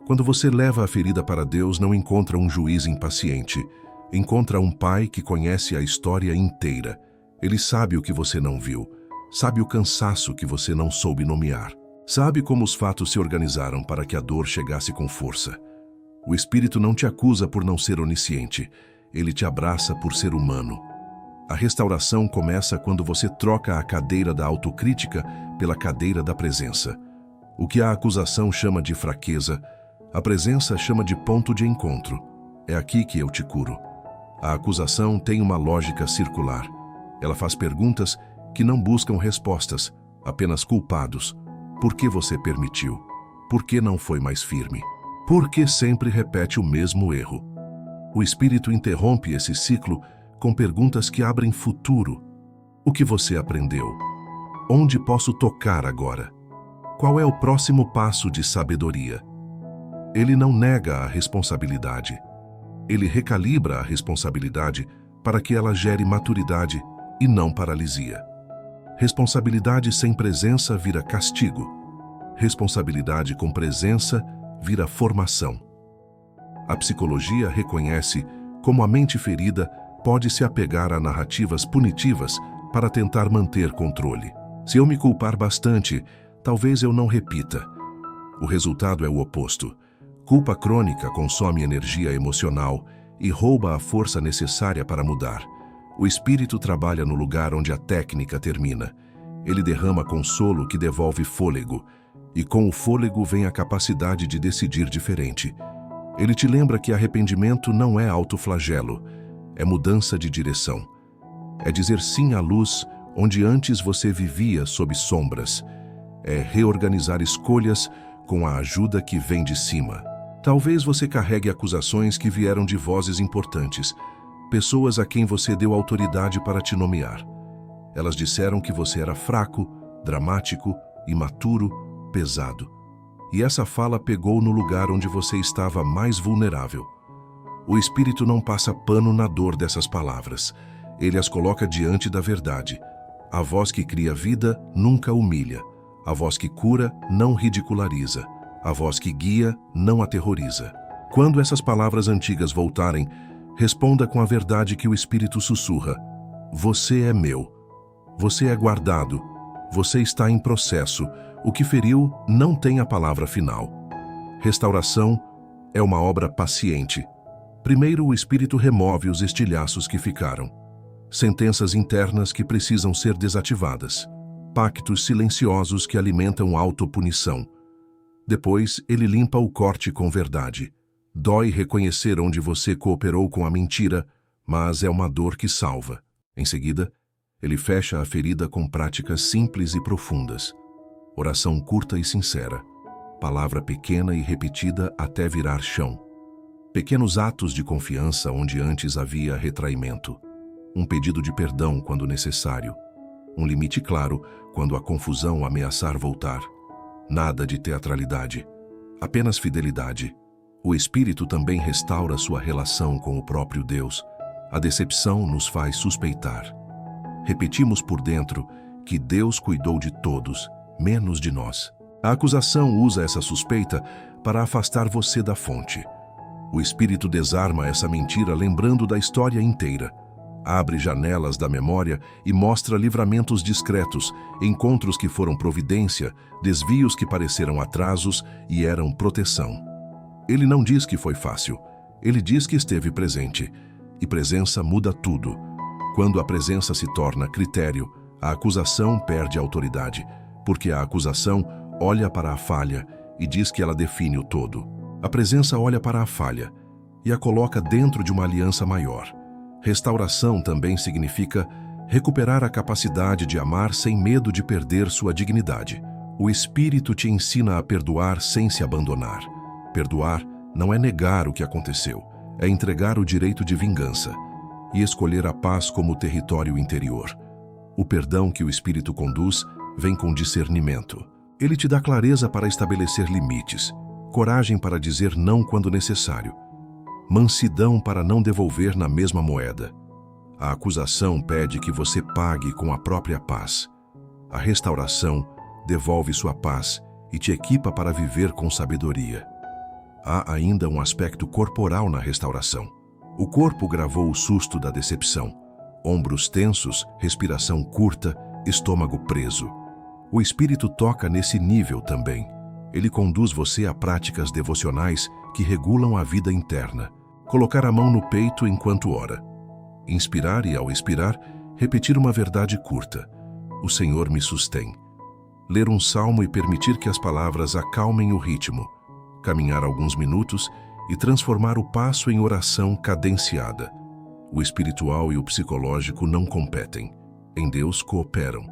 S1: Quando você leva a ferida para Deus, não encontra um juiz impaciente. Encontra um pai que conhece a história inteira. Ele sabe o que você não viu. Sabe o cansaço que você não soube nomear. Sabe como os fatos se organizaram para que a dor chegasse com força. O Espírito não te acusa por não ser onisciente. Ele te abraça por ser humano. A restauração começa quando você troca a cadeira da autocrítica pela cadeira da presença. O que a acusação chama de fraqueza, a presença chama de ponto de encontro. É aqui que eu te curo. A acusação tem uma lógica circular. Ela faz perguntas que não buscam respostas, apenas culpados. Por que você permitiu? Por que não foi mais firme? Por que sempre repete o mesmo erro? O Espírito interrompe esse ciclo com perguntas que abrem futuro. O que você aprendeu? Onde posso tocar agora? Qual é o próximo passo de sabedoria? Ele não nega a responsabilidade. Ele recalibra a responsabilidade para que ela gere maturidade e não paralisia. Responsabilidade sem presença vira castigo. Responsabilidade com presença vira formação. A psicologia reconhece como a mente ferida pode se apegar a narrativas punitivas para tentar manter controle. Se eu me culpar bastante, talvez eu não repita. O resultado é o oposto. Culpa crônica consome energia emocional e rouba a força necessária para mudar. O espírito trabalha no lugar onde a técnica termina. Ele derrama consolo que devolve fôlego, e com o fôlego vem a capacidade de decidir diferente. Ele te lembra que arrependimento não é autoflagelo, é mudança de direção. É dizer sim à luz onde antes você vivia sob sombras. É reorganizar escolhas com a ajuda que vem de cima. Talvez você carregue acusações que vieram de vozes importantes, pessoas a quem você deu autoridade para te nomear. Elas disseram que você era fraco, dramático, imaturo, pesado. E essa fala pegou no lugar onde você estava mais vulnerável. O Espírito não passa pano na dor dessas palavras. Ele as coloca diante da verdade. A voz que cria vida nunca humilha. A voz que cura não ridiculariza. A voz que guia não aterroriza. Quando essas palavras antigas voltarem, responda com a verdade que o Espírito sussurra. Você é meu. Você é guardado. Você está em processo. O que feriu não tem a palavra final. Restauração é uma obra paciente. Primeiro, o Espírito remove os estilhaços que ficaram. Sentenças internas que precisam ser desativadas. Pactos silenciosos que alimentam autopunição. Depois, ele limpa o corte com verdade. Dói reconhecer onde você cooperou com a mentira, mas é uma dor que salva. Em seguida, ele fecha a ferida com práticas simples e profundas. Oração curta e sincera. Palavra pequena e repetida até virar chão. Pequenos atos de confiança onde antes havia retraimento. Um pedido de perdão quando necessário. Um limite claro quando a confusão ameaçar voltar. Nada de teatralidade. Apenas fidelidade. O Espírito também restaura sua relação com o próprio Deus. A decepção nos faz suspeitar. Repetimos por dentro que Deus cuidou de todos, menos de nós. A acusação usa essa suspeita para afastar você da fonte. O Espírito desarma essa mentira lembrando da história inteira. Abre janelas da memória e mostra livramentos discretos, encontros que foram providência, desvios que pareceram atrasos e eram proteção. Ele não diz que foi fácil, ele diz que esteve presente. E presença muda tudo. Quando a presença se torna critério, a acusação perde autoridade, porque a acusação olha para a falha e diz que ela define o todo. A presença olha para a falha e a coloca dentro de uma aliança maior. Restauração também significa recuperar a capacidade de amar sem medo de perder sua dignidade. O Espírito te ensina a perdoar sem se abandonar. Perdoar não é negar o que aconteceu, é entregar o direito de vingança e escolher a paz como território interior. O perdão que o Espírito conduz vem com discernimento. Ele te dá clareza para estabelecer limites, coragem para dizer não quando necessário, mansidão para não devolver na mesma moeda. A acusação pede que você pague com a própria paz. A restauração devolve sua paz e te equipa para viver com sabedoria. Há ainda um aspecto corporal na restauração. O corpo gravou o susto da decepção. Ombros tensos, respiração curta, estômago preso. O espírito toca nesse nível também. Ele conduz você a práticas devocionais que regulam a vida interna. Colocar a mão no peito enquanto ora. Inspirar e, ao expirar, repetir uma verdade curta. O Senhor me sustém. Ler um salmo e permitir que as palavras acalmem o ritmo. Caminhar alguns minutos e transformar o passo em oração cadenciada. O espiritual e o psicológico não competem. Em Deus cooperam.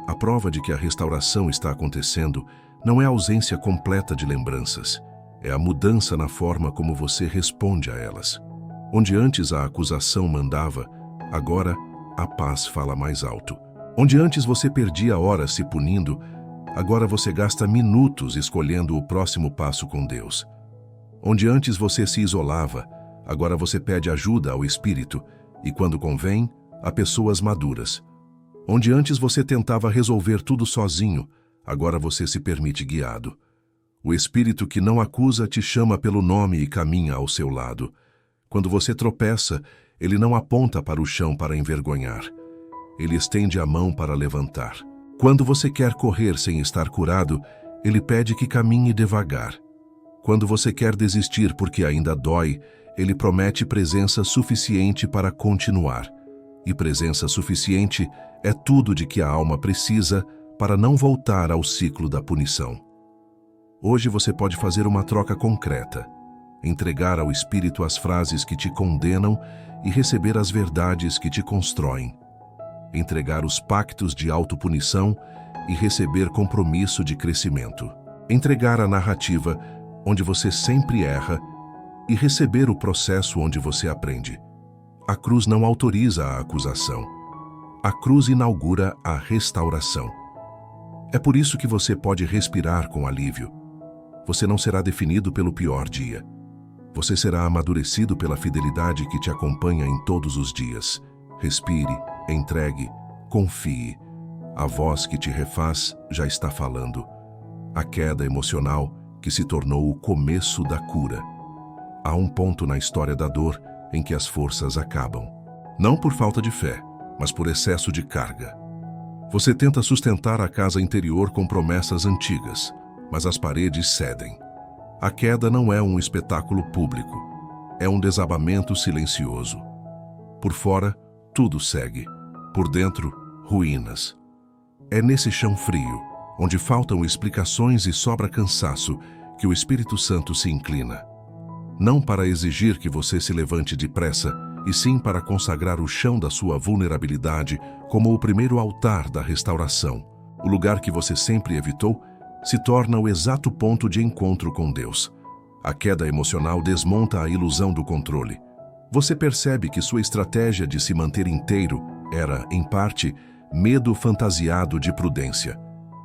S1: A prova de que a restauração está acontecendo não é a ausência completa de lembranças. É a mudança na forma como você responde a elas. Onde antes a acusação mandava, agora a paz fala mais alto. Onde antes você perdia horas se punindo, agora você gasta minutos escolhendo o próximo passo com Deus. Onde antes você se isolava, agora você pede ajuda ao Espírito e, quando convém, a pessoas maduras. Onde antes você tentava resolver tudo sozinho, agora você se permite guiado. O Espírito que não acusa te chama pelo nome e caminha ao seu lado. Quando você tropeça, ele não aponta para o chão para envergonhar. Ele estende a mão para levantar. Quando você quer correr sem estar curado, ele pede que caminhe devagar. Quando você quer desistir porque ainda dói, ele promete presença suficiente para continuar. E presença suficiente é tudo de que a alma precisa para não voltar ao ciclo da punição. Hoje você pode fazer uma troca concreta. Entregar ao Espírito as frases que te condenam e receber as verdades que te constroem. Entregar os pactos de autopunição e receber compromisso de crescimento. Entregar a narrativa onde você sempre erra e receber o processo onde você aprende. A cruz não autoriza a acusação. A cruz inaugura a restauração. É por isso que você pode respirar com alívio. Você não será definido pelo pior dia. Você será amadurecido pela fidelidade que te acompanha em todos os dias. Respire, entregue, confie. A voz que te refaz já está falando. A queda emocional que se tornou o começo da cura. Há um ponto na história da dor em que as forças acabam. Não por falta de fé, mas por excesso de carga. Você tenta sustentar a casa interior com promessas antigas, mas as paredes cedem. A queda não é um espetáculo público, é um desabamento silencioso. Por fora, tudo segue. Por dentro, ruínas. É nesse chão frio, onde faltam explicações e sobra cansaço, que o Espírito Santo se inclina. Não para exigir que você se levante depressa, e sim para consagrar o chão da sua vulnerabilidade como o primeiro altar da restauração. O lugar que você sempre evitou se torna o exato ponto de encontro com Deus. A queda emocional desmonta a ilusão do controle. Você percebe que sua estratégia de se manter inteiro era, em parte, medo fantasiado de prudência.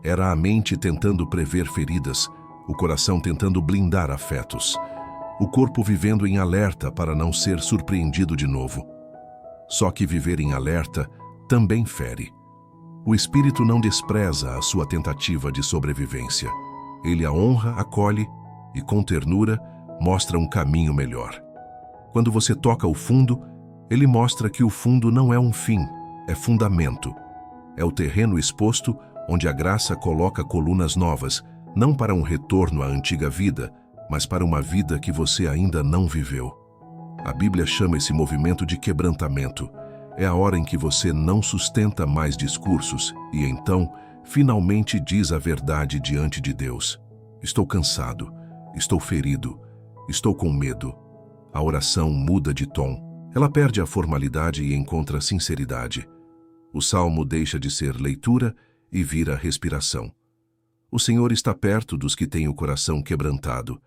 S1: Era a mente tentando prever feridas, o coração tentando blindar afetos, o corpo vivendo em alerta para não ser surpreendido de novo. Só que viver em alerta também fere. O Espírito não despreza a sua tentativa de sobrevivência. Ele a honra, acolhe e, com ternura, mostra um caminho melhor. Quando você toca o fundo, ele mostra que o fundo não é um fim, é fundamento. É o terreno exposto onde a graça coloca colunas novas, não para um retorno à antiga vida, mas para uma vida que você ainda não viveu. A Bíblia chama esse movimento de quebrantamento. É a hora em que você não sustenta mais discursos e então, finalmente diz a verdade diante de Deus. Estou cansado, estou ferido, estou com medo. A oração muda de tom. Ela perde a formalidade e encontra sinceridade. O salmo deixa de ser leitura e vira respiração. O Senhor está perto dos que têm o coração quebrantado.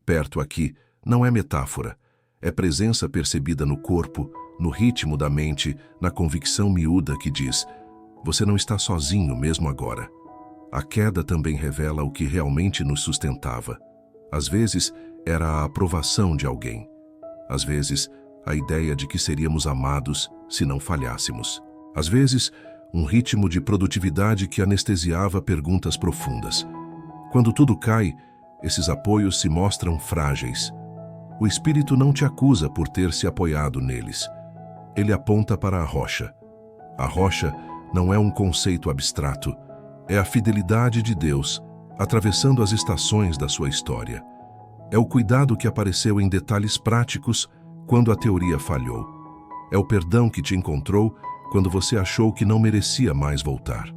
S1: Perto aqui não é metáfora, é presença percebida no corpo, no ritmo da mente, na convicção miúda que diz: você não está sozinho mesmo agora. A queda também revela o que realmente nos sustentava. Às vezes, era a aprovação de alguém. Às vezes, a ideia de que seríamos amados se não falhássemos. Às vezes, um ritmo de produtividade que anestesiava perguntas profundas. Quando tudo cai, esses apoios se mostram frágeis. O Espírito não te acusa por ter se apoiado neles. Ele aponta para a rocha. A rocha não é um conceito abstrato, é a fidelidade de Deus, atravessando as estações da sua história. É o cuidado que apareceu em detalhes práticos quando a teoria falhou. É o perdão que te encontrou quando você achou que não merecia mais voltar.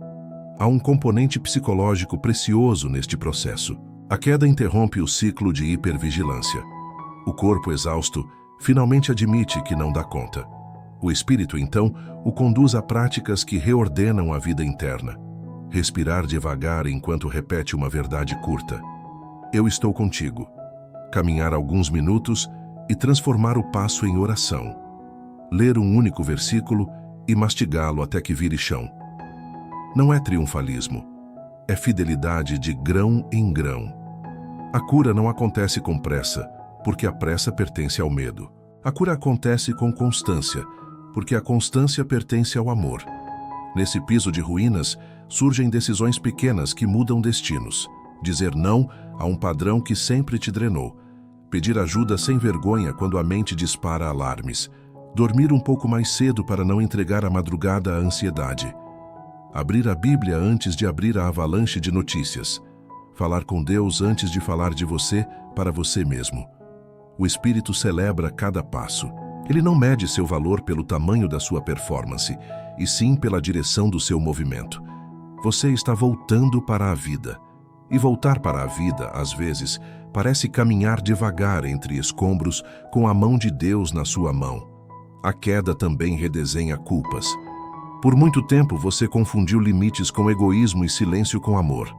S1: Há um componente psicológico precioso neste processo. A queda interrompe o ciclo de hipervigilância. O corpo exausto finalmente admite que não dá conta. O espírito, então, o conduz a práticas que reordenam a vida interna. Respirar devagar enquanto repete uma verdade curta. Eu estou contigo. Caminhar alguns minutos e transformar o passo em oração. Ler um único versículo e mastigá-lo até que vire chão. Não é triunfalismo. É fidelidade de grão em grão. A cura não acontece com pressa, porque a pressa pertence ao medo. A cura acontece com constância, porque a constância pertence ao amor. Nesse piso de ruínas, surgem decisões pequenas que mudam destinos. Dizer não a um padrão que sempre te drenou. Pedir ajuda sem vergonha quando a mente dispara alarmes. Dormir um pouco mais cedo para não entregar a madrugada à ansiedade. Abrir a Bíblia antes de abrir a avalanche de notícias. Falar com Deus antes de falar de você para você mesmo. O Espírito celebra cada passo. Ele não mede seu valor pelo tamanho da sua performance, e sim pela direção do seu movimento. Você está voltando para a vida. E voltar para a vida, às vezes, parece caminhar devagar entre escombros com a mão de Deus na sua mão. A queda também redesenha culpas. Por muito tempo você confundiu limites com egoísmo e silêncio com amor.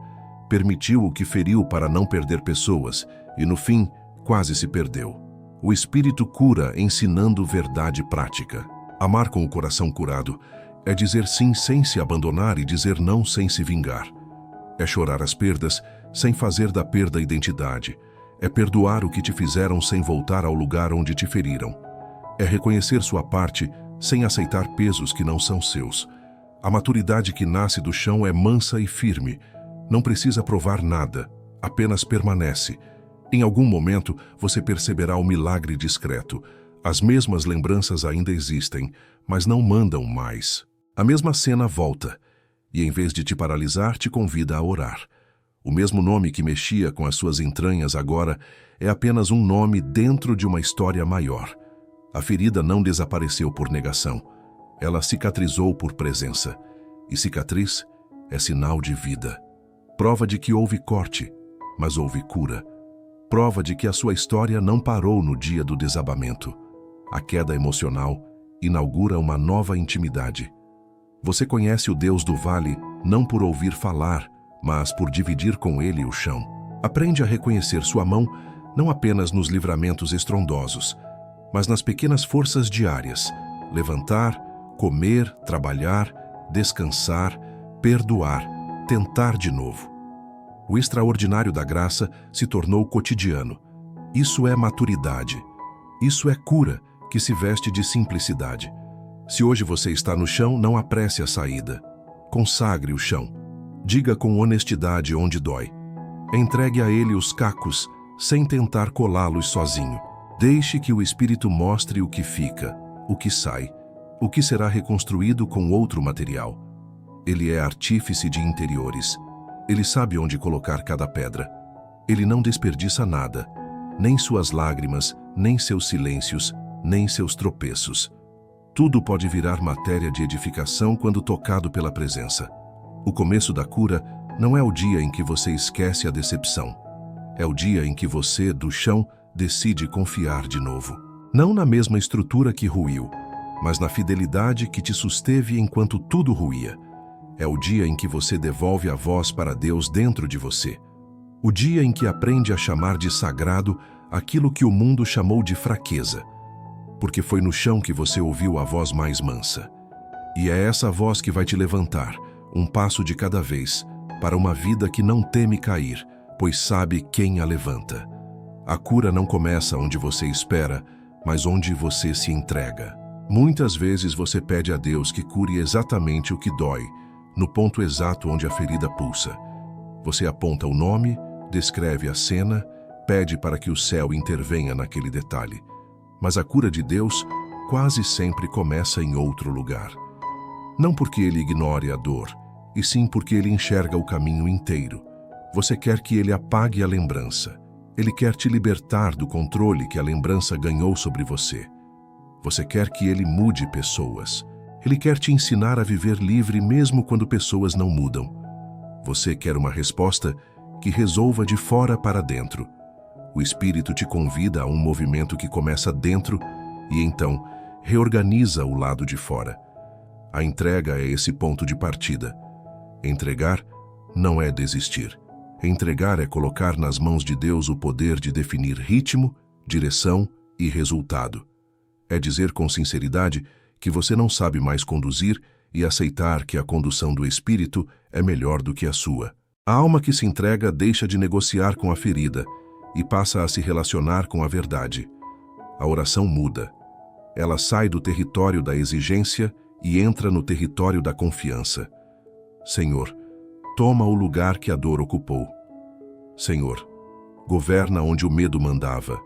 S1: Permitiu o que feriu para não perder pessoas e, no fim, quase se perdeu. O Espírito cura ensinando verdade prática. Amar com o coração curado é dizer sim sem se abandonar e dizer não sem se vingar. É chorar as perdas sem fazer da perda identidade. É perdoar o que te fizeram sem voltar ao lugar onde te feriram. É reconhecer sua parte sem aceitar pesos que não são seus. A maturidade que nasce do chão é mansa e firme. Não precisa provar nada, apenas permanece. Em algum momento, você perceberá o milagre discreto. As mesmas lembranças ainda existem, mas não mandam mais. A mesma cena volta, e em vez de te paralisar, te convida a orar. O mesmo nome que mexia com as suas entranhas agora é apenas um nome dentro de uma história maior. A ferida não desapareceu por negação. Ela cicatrizou por presença. E cicatriz é sinal de vida. Prova de que houve corte, mas houve cura. Prova de que a sua história não parou no dia do desabamento. A queda emocional inaugura uma nova intimidade. Você conhece o Deus do vale não por ouvir falar, mas por dividir com ele o chão. Aprende a reconhecer sua mão não apenas nos livramentos estrondosos, mas nas pequenas forças diárias. Levantar, comer, trabalhar, descansar, perdoar, tentar de novo. O extraordinário da graça se tornou cotidiano. Isso é maturidade. Isso é cura que se veste de simplicidade. Se hoje você está no chão, não apresse a saída. Consagre o chão. Diga com honestidade onde dói. Entregue a ele os cacos, sem tentar colá-los sozinho. Deixe que o Espírito mostre o que fica, o que sai, o que será reconstruído com outro material. Ele é artífice de interiores. Ele sabe onde colocar cada pedra. Ele não desperdiça nada, nem suas lágrimas, nem seus silêncios, nem seus tropeços. Tudo pode virar matéria de edificação quando tocado pela presença. O começo da cura não é o dia em que você esquece a decepção. É o dia em que você, do chão, decide confiar de novo. Não na mesma estrutura que ruiu, mas na fidelidade que te susteve enquanto tudo ruía. É o dia em que você devolve a voz para Deus dentro de você. O dia em que aprende a chamar de sagrado aquilo que o mundo chamou de fraqueza. Porque foi no chão que você ouviu a voz mais mansa. E é essa voz que vai te levantar, um passo de cada vez, para uma vida que não teme cair, pois sabe quem a levanta. A cura não começa onde você espera, mas onde você se entrega. Muitas vezes você pede a Deus que cure exatamente o que dói, no ponto exato onde a ferida pulsa. Você aponta o nome, descreve a cena, pede para que o céu intervenha naquele detalhe. Mas a cura de Deus quase sempre começa em outro lugar. Não porque ele ignore a dor, e sim porque ele enxerga o caminho inteiro. Você quer que ele apague a lembrança. Ele quer te libertar do controle que a lembrança ganhou sobre você. Você quer que ele mude pessoas. Ele quer te ensinar a viver livre mesmo quando pessoas não mudam. Você quer uma resposta que resolva de fora para dentro. O Espírito te convida a um movimento que começa dentro e então reorganiza o lado de fora. A entrega é esse ponto de partida. Entregar não é desistir. Entregar é colocar nas mãos de Deus o poder de definir ritmo, direção e resultado. É dizer com sinceridade que você não sabe mais conduzir e aceitar que a condução do Espírito é melhor do que a sua. A alma que se entrega deixa de negociar com a ferida e passa a se relacionar com a verdade. A oração muda. Ela sai do território da exigência e entra no território da confiança. Senhor, toma o lugar que a dor ocupou. Senhor, governa onde o medo mandava.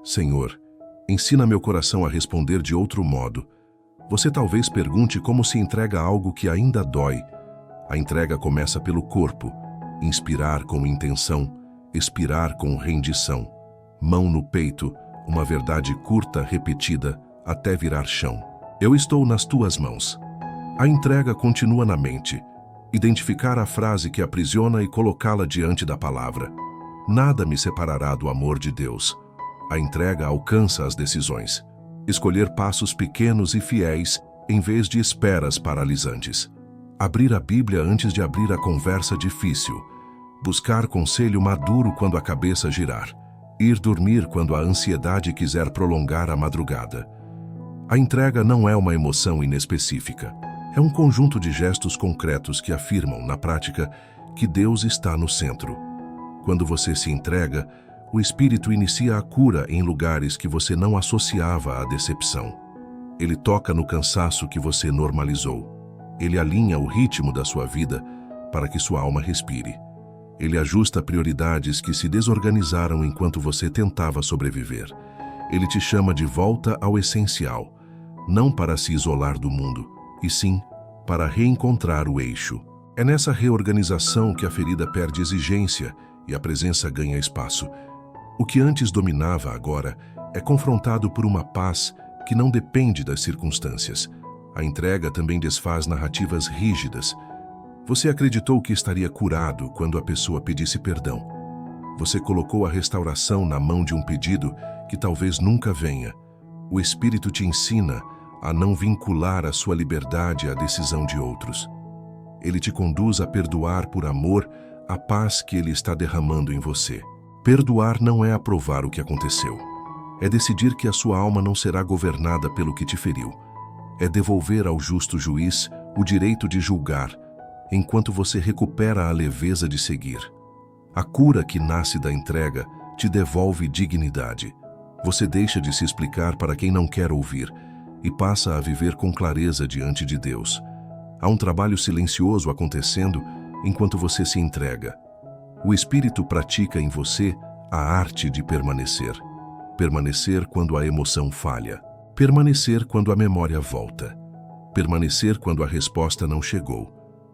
S1: Senhor, ensina meu coração a responder de outro modo. Você talvez pergunte como se entrega algo que ainda dói. A entrega começa pelo corpo. Inspirar com intenção, expirar com rendição. Mão no peito, uma verdade curta repetida até virar chão. Eu estou nas tuas mãos. A entrega continua na mente. Identificar a frase que aprisiona e colocá-la diante da palavra. Nada me separará do amor de Deus. A entrega alcança as decisões. Escolher passos pequenos e fiéis em vez de esperas paralisantes. Abrir a Bíblia antes de abrir a conversa difícil. Buscar conselho maduro quando a cabeça girar. Ir dormir quando a ansiedade quiser prolongar a madrugada. A entrega não é uma emoção inespecífica. É um conjunto de gestos concretos que afirmam, na prática, que Deus está no centro. Quando você se entrega, o Espírito inicia a cura em lugares que você não associava à decepção. Ele toca no cansaço que você normalizou. Ele alinha o ritmo da sua vida para que sua alma respire. Ele ajusta prioridades que se desorganizaram enquanto você tentava sobreviver. Ele te chama de volta ao essencial, não para se isolar do mundo, e sim para reencontrar o eixo. É nessa reorganização que a ferida perde exigência e a presença ganha espaço. O que antes dominava agora é confrontado por uma paz que não depende das circunstâncias. A entrega também desfaz narrativas rígidas. Você acreditou que estaria curado quando a pessoa pedisse perdão. Você colocou a restauração na mão de um pedido que talvez nunca venha. O Espírito te ensina a não vincular a sua liberdade à decisão de outros. Ele te conduz a perdoar por amor a paz que ele está derramando em você. Perdoar não é aprovar o que aconteceu. É decidir que a sua alma não será governada pelo que te feriu. É devolver ao justo juiz o direito de julgar, enquanto você recupera a leveza de seguir. A cura que nasce da entrega te devolve dignidade. Você deixa de se explicar para quem não quer ouvir e passa a viver com clareza diante de Deus. Há um trabalho silencioso acontecendo enquanto você se entrega. O Espírito pratica em você a arte de permanecer. Permanecer quando a emoção falha. Permanecer quando a memória volta. Permanecer quando a resposta não chegou.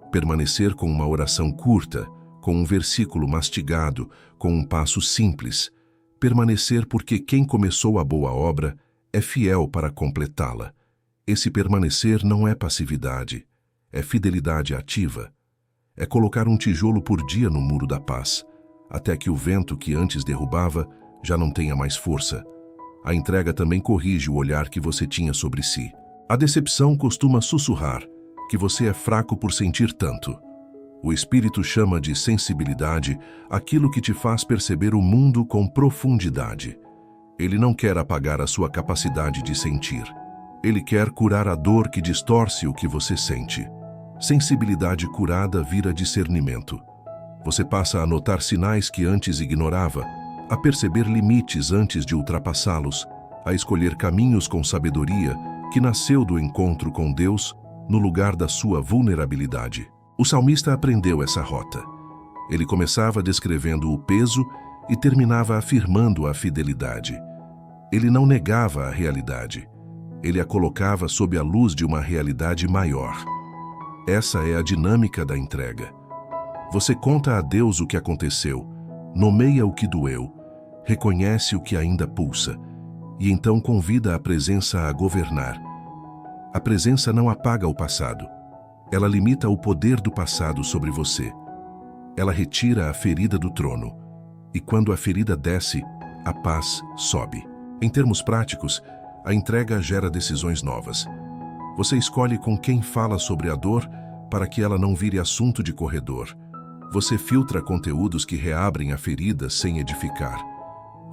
S1: Permanecer com uma oração curta, com um versículo mastigado, com um passo simples. Permanecer porque quem começou a boa obra é fiel para completá-la. Esse permanecer não é passividade, é fidelidade ativa. É colocar um tijolo por dia no muro da paz, até que o vento que antes derrubava já não tenha mais força. A entrega também corrige o olhar que você tinha sobre si. A decepção costuma sussurrar que você é fraco por sentir tanto. O Espírito chama de sensibilidade aquilo que te faz perceber o mundo com profundidade. Ele não quer apagar a sua capacidade de sentir. Ele quer curar a dor que distorce o que você sente. Sensibilidade curada vira discernimento. Você passa a notar sinais que antes ignorava, a perceber limites antes de ultrapassá-los, a escolher caminhos com sabedoria que nasceu do encontro com Deus no lugar da sua vulnerabilidade. O salmista aprendeu essa rota. Ele começava descrevendo o peso e terminava afirmando a fidelidade. Ele não negava a realidade. Ele a colocava sob a luz de uma realidade maior. Essa é a dinâmica da entrega. Você conta a Deus o que aconteceu, nomeia o que doeu, reconhece o que ainda pulsa, e então convida a presença a governar. A presença não apaga o passado. Ela limita o poder do passado sobre você. Ela retira a ferida do trono. E quando a ferida desce, a paz sobe. Em termos práticos, a entrega gera decisões novas. Você escolhe com quem fala sobre a dor para que ela não vire assunto de corredor. Você filtra conteúdos que reabrem a ferida sem edificar.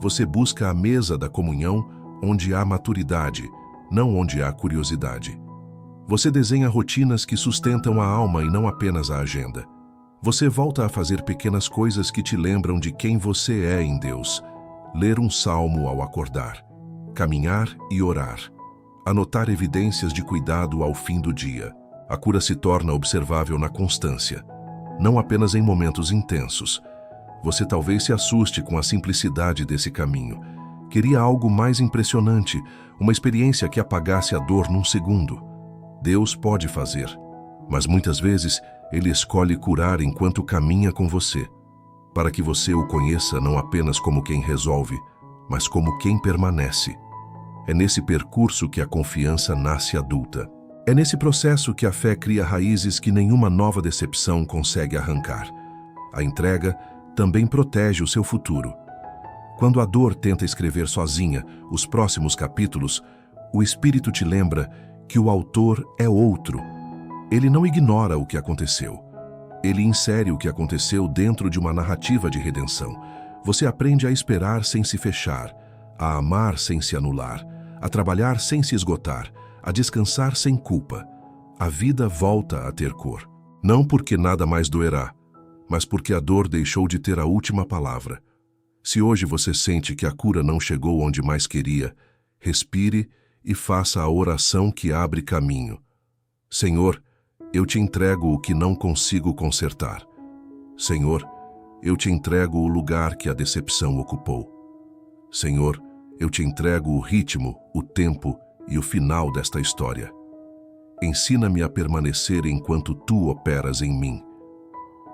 S1: Você busca a mesa da comunhão onde há maturidade, não onde há curiosidade. Você desenha rotinas que sustentam a alma e não apenas a agenda. Você volta a fazer pequenas coisas que te lembram de quem você é em Deus. Ler um salmo ao acordar, caminhar e orar, anotar evidências de cuidado ao fim do dia. A cura se torna observável na constância, não apenas em momentos intensos. Você talvez se assuste com a simplicidade desse caminho. Queria algo mais impressionante, uma experiência que apagasse a dor num segundo. Deus pode fazer, mas muitas vezes Ele escolhe curar enquanto caminha com você, para que você o conheça não apenas como quem resolve, mas como quem permanece. É nesse percurso que a confiança nasce adulta. É nesse processo que a fé cria raízes que nenhuma nova decepção consegue arrancar. A entrega também protege o seu futuro. Quando a dor tenta escrever sozinha os próximos capítulos, o Espírito te lembra que o autor é outro. Ele não ignora o que aconteceu. Ele insere o que aconteceu dentro de uma narrativa de redenção. Você aprende a esperar sem se fechar, a amar sem se anular, a trabalhar sem se esgotar, a descansar sem culpa. A vida volta a ter cor. Não porque nada mais doerá, mas porque a dor deixou de ter a última palavra. Se hoje você sente que a cura não chegou onde mais queria, respire e faça a oração que abre caminho. Senhor, eu te entrego o que não consigo consertar. Senhor, eu te entrego o lugar que a decepção ocupou. Senhor, eu te entrego o ritmo, o tempo e o final desta história. Ensina-me a permanecer enquanto tu operas em mim.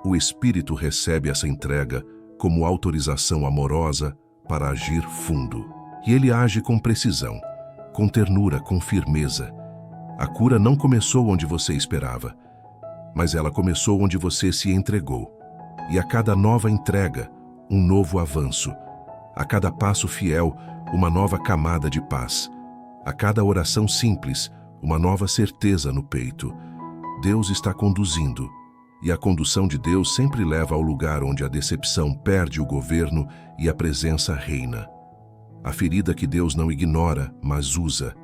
S1: O Espírito recebe essa entrega como autorização amorosa para agir fundo. E ele age com precisão, com ternura, com firmeza. A cura não começou onde você esperava, mas ela começou onde você se entregou. E a cada nova entrega, um novo avanço. A cada passo fiel, uma nova camada de paz. A cada oração simples, uma nova certeza no peito. Deus está conduzindo, e a condução de Deus sempre leva ao lugar onde a decepção perde o governo e a presença reina. A ferida que Deus não ignora, mas usa.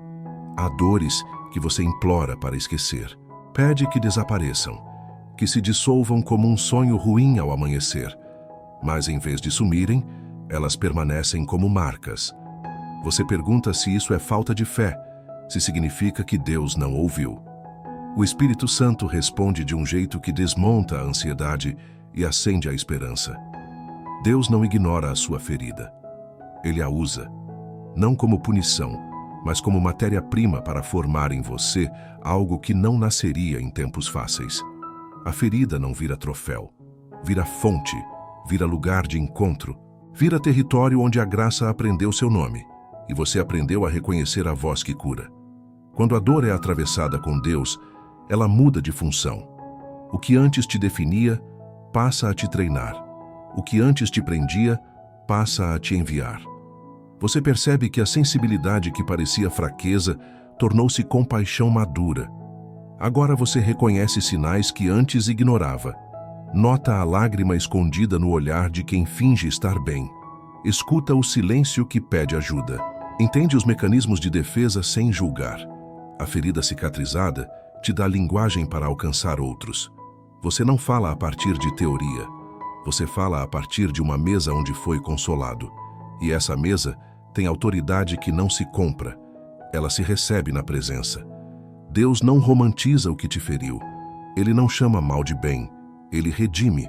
S1: Há dores que você implora para esquecer. Pede que desapareçam, que se dissolvam como um sonho ruim ao amanhecer. Mas em vez de sumirem, elas permanecem como marcas. Você pergunta se isso é falta de fé, se significa que Deus não ouviu. O Espírito Santo responde de um jeito que desmonta a ansiedade e acende a esperança. Deus não ignora a sua ferida. Ele a usa, não como punição, mas como matéria-prima para formar em você algo que não nasceria em tempos fáceis. A ferida não vira troféu, vira fonte, vira lugar de encontro, vira território onde a graça aprendeu seu nome, e você aprendeu a reconhecer a voz que cura. Quando a dor é atravessada com Deus, ela muda de função. O que antes te definia, passa a te treinar. O que antes te prendia, passa a te enviar. Você percebe que a sensibilidade que parecia fraqueza tornou-se compaixão madura. Agora você reconhece sinais que antes ignorava. Nota a lágrima escondida no olhar de quem finge estar bem. Escuta o silêncio que pede ajuda. Entende os mecanismos de defesa sem julgar. A ferida cicatrizada, te dá linguagem para alcançar outros. Você não fala a partir de teoria. Você fala a partir de uma mesa onde foi consolado. E essa mesa tem autoridade que não se compra. Ela se recebe na presença. Deus não romantiza o que te feriu. Ele não chama mal de bem. Ele redime.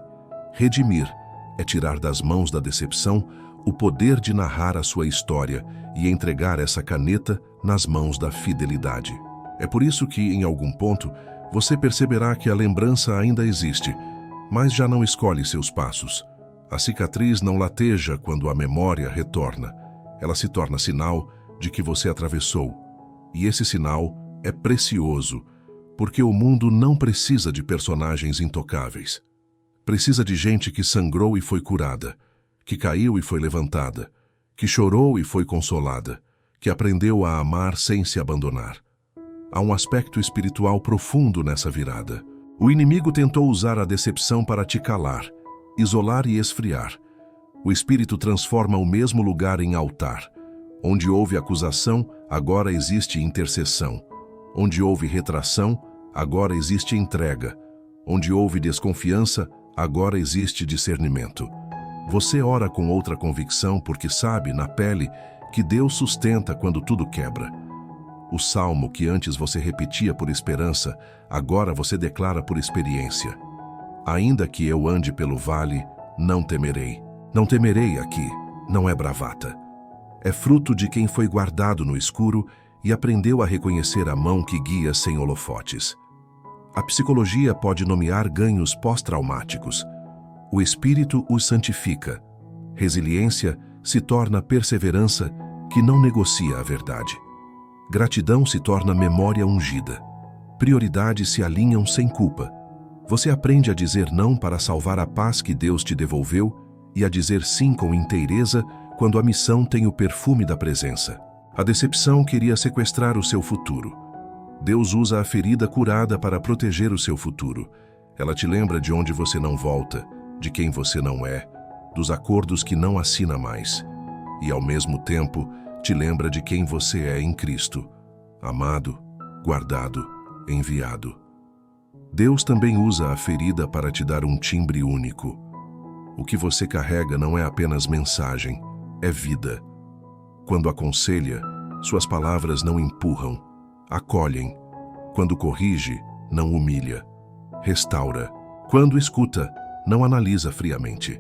S1: Redimir é tirar das mãos da decepção o poder de narrar a sua história e entregar essa caneta nas mãos da fidelidade. É por isso que, em algum ponto, você perceberá que a lembrança ainda existe, mas já não escolhe seus passos. A cicatriz não lateja quando a memória retorna. Ela se torna sinal de que você atravessou. E esse sinal é precioso, porque o mundo não precisa de personagens intocáveis. Precisa de gente que sangrou e foi curada, que caiu e foi levantada, que chorou e foi consolada, que aprendeu a amar sem se abandonar. Há um aspecto espiritual profundo nessa virada. O inimigo tentou usar a decepção para te calar, isolar e esfriar. O Espírito transforma o mesmo lugar em altar. Onde houve acusação, agora existe intercessão. Onde houve retração, agora existe entrega. Onde houve desconfiança, agora existe discernimento. Você ora com outra convicção porque sabe, na pele, que Deus sustenta quando tudo quebra. O salmo que antes você repetia por esperança, agora você declara por experiência. Ainda que eu ande pelo vale, não temerei. Não temerei aqui, não é bravata. É fruto de quem foi guardado no escuro e aprendeu a reconhecer a mão que guia sem holofotes. A psicologia pode nomear ganhos pós-traumáticos. O espírito os santifica. Resiliência se torna perseverança que não negocia a verdade. Gratidão se torna memória ungida. Prioridades se alinham sem culpa. Você aprende a dizer não para salvar a paz que Deus te devolveu e a dizer sim com inteireza quando a missão tem o perfume da presença. A decepção queria sequestrar o seu futuro. Deus usa a ferida curada para proteger o seu futuro. Ela te lembra de onde você não volta, de quem você não é, dos acordos que não assina mais. E, ao mesmo tempo, te lembra de quem você é em Cristo, amado, guardado, enviado. Deus também usa a ferida para te dar um timbre único. O que você carrega não é apenas mensagem, é vida. Quando aconselha, suas palavras não empurram, acolhem. Quando corrige, não humilha, restaura. Quando escuta, não analisa friamente,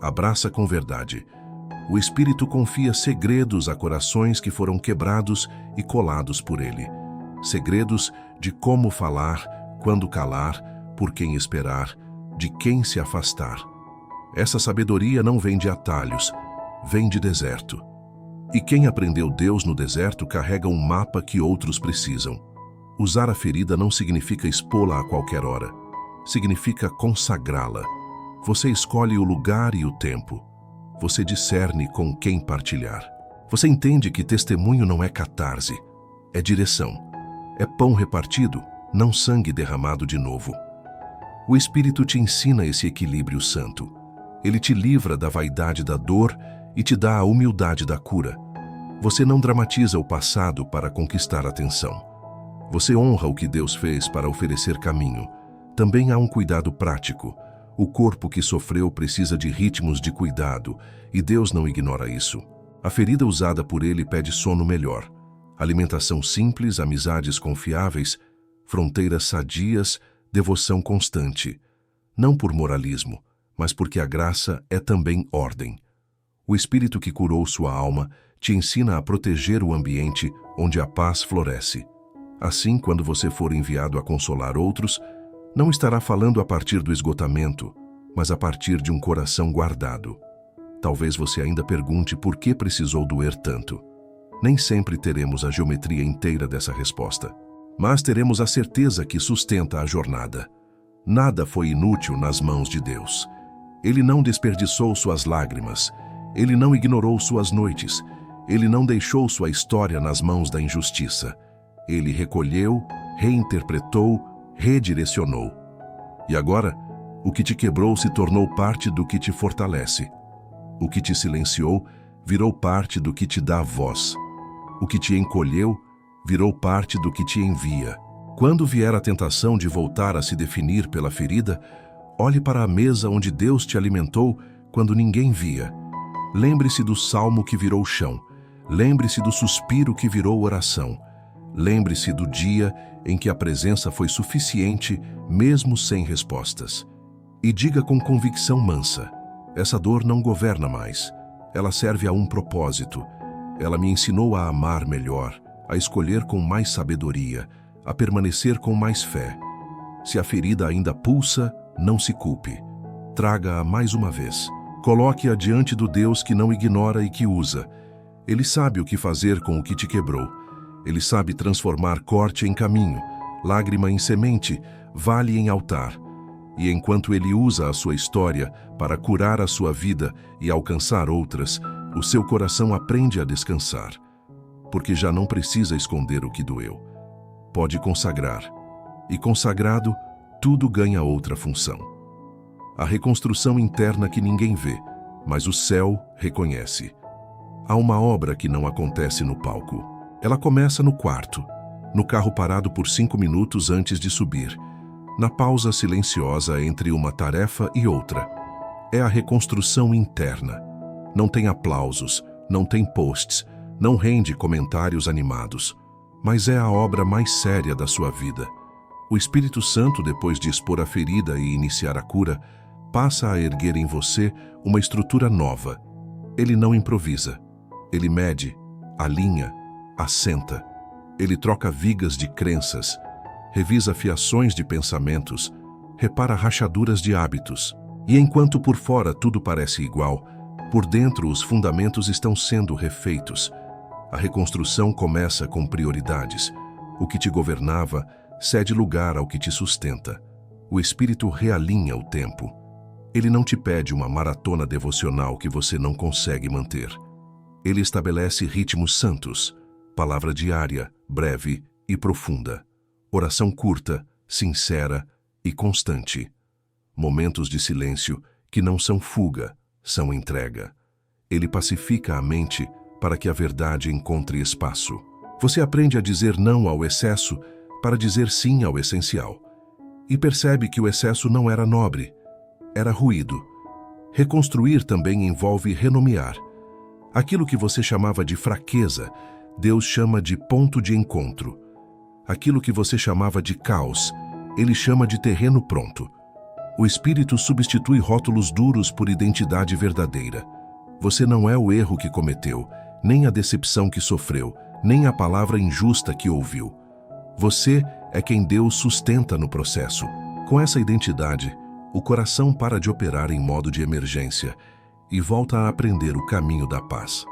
S1: abraça com verdade. O Espírito confia segredos a corações que foram quebrados e colados por Ele. Segredos de como falar, quando calar, por quem esperar, de quem se afastar. Essa sabedoria não vem de atalhos, vem de deserto. E quem aprendeu Deus no deserto carrega um mapa que outros precisam. Usar a ferida não significa expô-la a qualquer hora. Significa consagrá-la. Você escolhe o lugar e o tempo. Você discerne com quem partilhar. Você entende que testemunho não é catarse, é direção. É pão repartido, não sangue derramado de novo. O Espírito te ensina esse equilíbrio santo. Ele te livra da vaidade da dor e te dá a humildade da cura. Você não dramatiza o passado para conquistar atenção. Você honra o que Deus fez para oferecer caminho. Também há um cuidado prático. O corpo que sofreu precisa de ritmos de cuidado, e Deus não ignora isso. A ferida usada por Ele pede sono melhor, alimentação simples, amizades confiáveis, fronteiras sadias, devoção constante. Não por moralismo, mas porque a graça é também ordem. O Espírito que curou sua alma te ensina a proteger o ambiente onde a paz floresce. Assim, quando você for enviado a consolar outros, não estará falando a partir do esgotamento, mas a partir de um coração guardado. Talvez você ainda pergunte por que precisou doer tanto. Nem sempre teremos a geometria inteira dessa resposta, mas teremos a certeza que sustenta a jornada. Nada foi inútil nas mãos de Deus. Ele não desperdiçou suas lágrimas. Ele não ignorou suas noites. Ele não deixou sua história nas mãos da injustiça. Ele recolheu, reinterpretou, redirecionou. E agora, o que te quebrou se tornou parte do que te fortalece. O que te silenciou virou parte do que te dá voz. O que te encolheu virou parte do que te envia. Quando vier a tentação de voltar a se definir pela ferida, olhe para a mesa onde Deus te alimentou quando ninguém via. Lembre-se do salmo que virou chão. Lembre-se do suspiro que virou oração. Lembre-se do dia em que a presença foi suficiente, mesmo sem respostas. E diga com convicção mansa: essa dor não governa mais. Ela serve a um propósito. Ela me ensinou a amar melhor, a escolher com mais sabedoria, a permanecer com mais fé. Se a ferida ainda pulsa, não se culpe. Traga-a mais uma vez. Coloque-a diante do Deus que não ignora e que usa. Ele sabe o que fazer com o que te quebrou. Ele sabe transformar corte em caminho, lágrima em semente, vale em altar. E enquanto ele usa a sua história para curar a sua vida e alcançar outras, o seu coração aprende a descansar. Porque já não precisa esconder o que doeu. Pode consagrar. E consagrado, tudo ganha outra função. A reconstrução interna que ninguém vê, mas o céu reconhece. Há uma obra que não acontece no palco. Ela começa no quarto, no carro parado por 5 minutos antes de subir, na pausa silenciosa entre uma tarefa e outra. É a reconstrução interna. Não tem aplausos, não tem posts, não rende comentários animados, mas é a obra mais séria da sua vida. O Espírito Santo, depois de expor a ferida e iniciar a cura, passa a erguer em você uma estrutura nova. Ele não improvisa. Ele mede, alinha, assenta. Ele troca vigas de crenças, revisa fiações de pensamentos, repara rachaduras de hábitos. E enquanto por fora tudo parece igual, por dentro os fundamentos estão sendo refeitos. A reconstrução começa com prioridades. O que te governava cede lugar ao que te sustenta. O Espírito realinha o tempo. Ele não te pede uma maratona devocional que você não consegue manter. Ele estabelece ritmos santos, palavra diária, breve e profunda, oração curta, sincera e constante. Momentos de silêncio que não são fuga, são entrega. Ele pacifica a mente para que a verdade encontre espaço. Você aprende a dizer não ao excesso para dizer sim ao essencial. E percebe que o excesso não era nobre, era ruído. Reconstruir também envolve renomear. Aquilo que você chamava de fraqueza, Deus chama de ponto de encontro. Aquilo que você chamava de caos, Ele chama de terreno pronto. O Espírito substitui rótulos duros por identidade verdadeira. Você não é o erro que cometeu, nem a decepção que sofreu, nem a palavra injusta que ouviu. Você é quem Deus sustenta no processo. Com essa identidade, o coração para de operar em modo de emergência e volta a aprender o caminho da paz.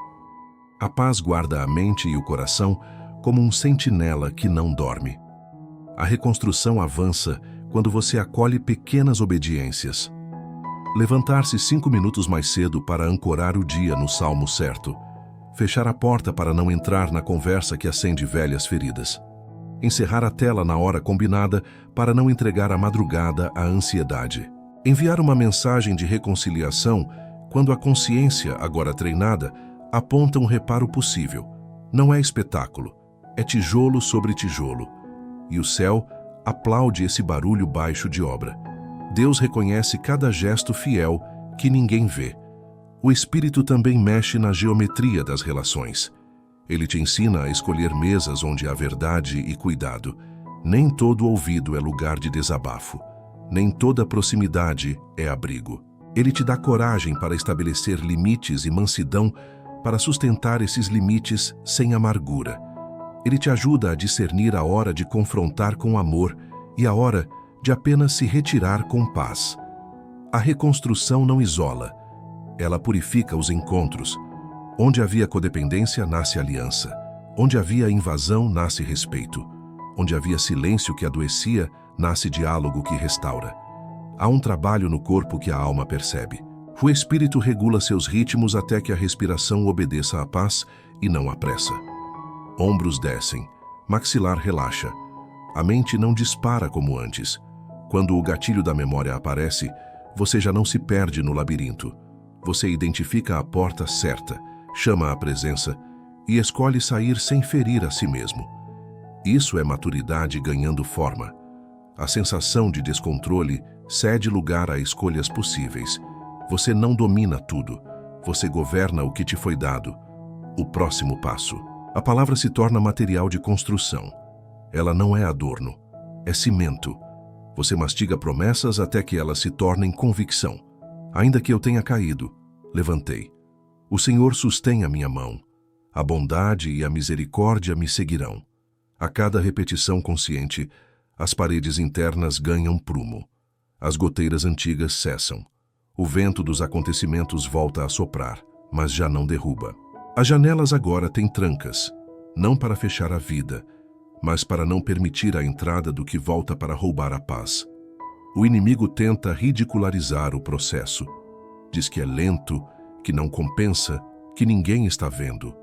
S1: A paz guarda a mente e o coração como um sentinela que não dorme. A reconstrução avança quando você acolhe pequenas obediências. Levantar-se 5 minutos mais cedo para ancorar o dia no salmo certo. Fechar a porta para não entrar na conversa que acende velhas feridas. Encerrar a tela na hora combinada para não entregar a madrugada à ansiedade. Enviar uma mensagem de reconciliação quando a consciência, agora treinada, aponta um reparo possível. Não é espetáculo, é tijolo sobre tijolo. E o céu aplaude esse barulho baixo de obra. Deus reconhece cada gesto fiel que ninguém vê. O Espírito também mexe na geometria das relações. Ele te ensina a escolher mesas onde há verdade e cuidado. Nem todo ouvido é lugar de desabafo. Nem toda proximidade é abrigo. Ele te dá coragem para estabelecer limites e mansidão para sustentar esses limites sem amargura. Ele te ajuda a discernir a hora de confrontar com amor e a hora de apenas se retirar com paz. A reconstrução não isola. Ela purifica os encontros. Onde havia codependência, nasce aliança. Onde havia invasão, nasce respeito. Onde havia silêncio que adoecia, nasce diálogo que restaura. Há um trabalho no corpo que a alma percebe. O espírito regula seus ritmos até que a respiração obedeça à paz e não à pressa. Ombros descem, maxilar relaxa. A mente não dispara como antes. Quando o gatilho da memória aparece, você já não se perde no labirinto. Você identifica a porta certa, chama a presença e escolhe sair sem ferir a si mesmo. Isso é maturidade ganhando forma. A sensação de descontrole cede lugar a escolhas possíveis. Você não domina tudo. Você governa o que te foi dado. O próximo passo. A palavra se torna material de construção. Ela não é adorno. É cimento. Você mastiga promessas até que elas se tornem convicção. Ainda que eu tenha caído, levantei. O Senhor sustém a minha mão. A bondade e a misericórdia me seguirão. A cada repetição consciente, as paredes internas ganham prumo. As goteiras antigas cessam. O vento dos acontecimentos volta a soprar, mas já não derruba. As janelas agora têm trancas, não para fechar a vida, mas para não permitir a entrada do que volta para roubar a paz. O inimigo tenta ridicularizar o processo. Diz que é lento, que não compensa, que ninguém está vendo.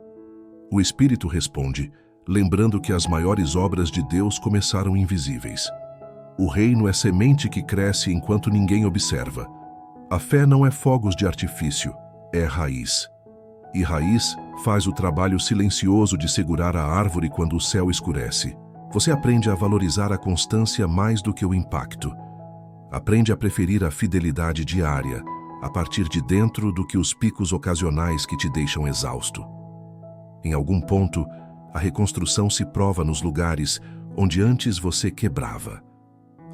S1: O Espírito responde, lembrando que as maiores obras de Deus começaram invisíveis. O reino é semente que cresce enquanto ninguém observa. A fé não é fogos de artifício, é raiz. E raiz faz o trabalho silencioso de segurar a árvore quando o céu escurece. Você aprende a valorizar a constância mais do que o impacto. Aprende a preferir a fidelidade diária, a partir de dentro do que os picos ocasionais que te deixam exausto. Em algum ponto, a reconstrução se prova nos lugares onde antes você quebrava.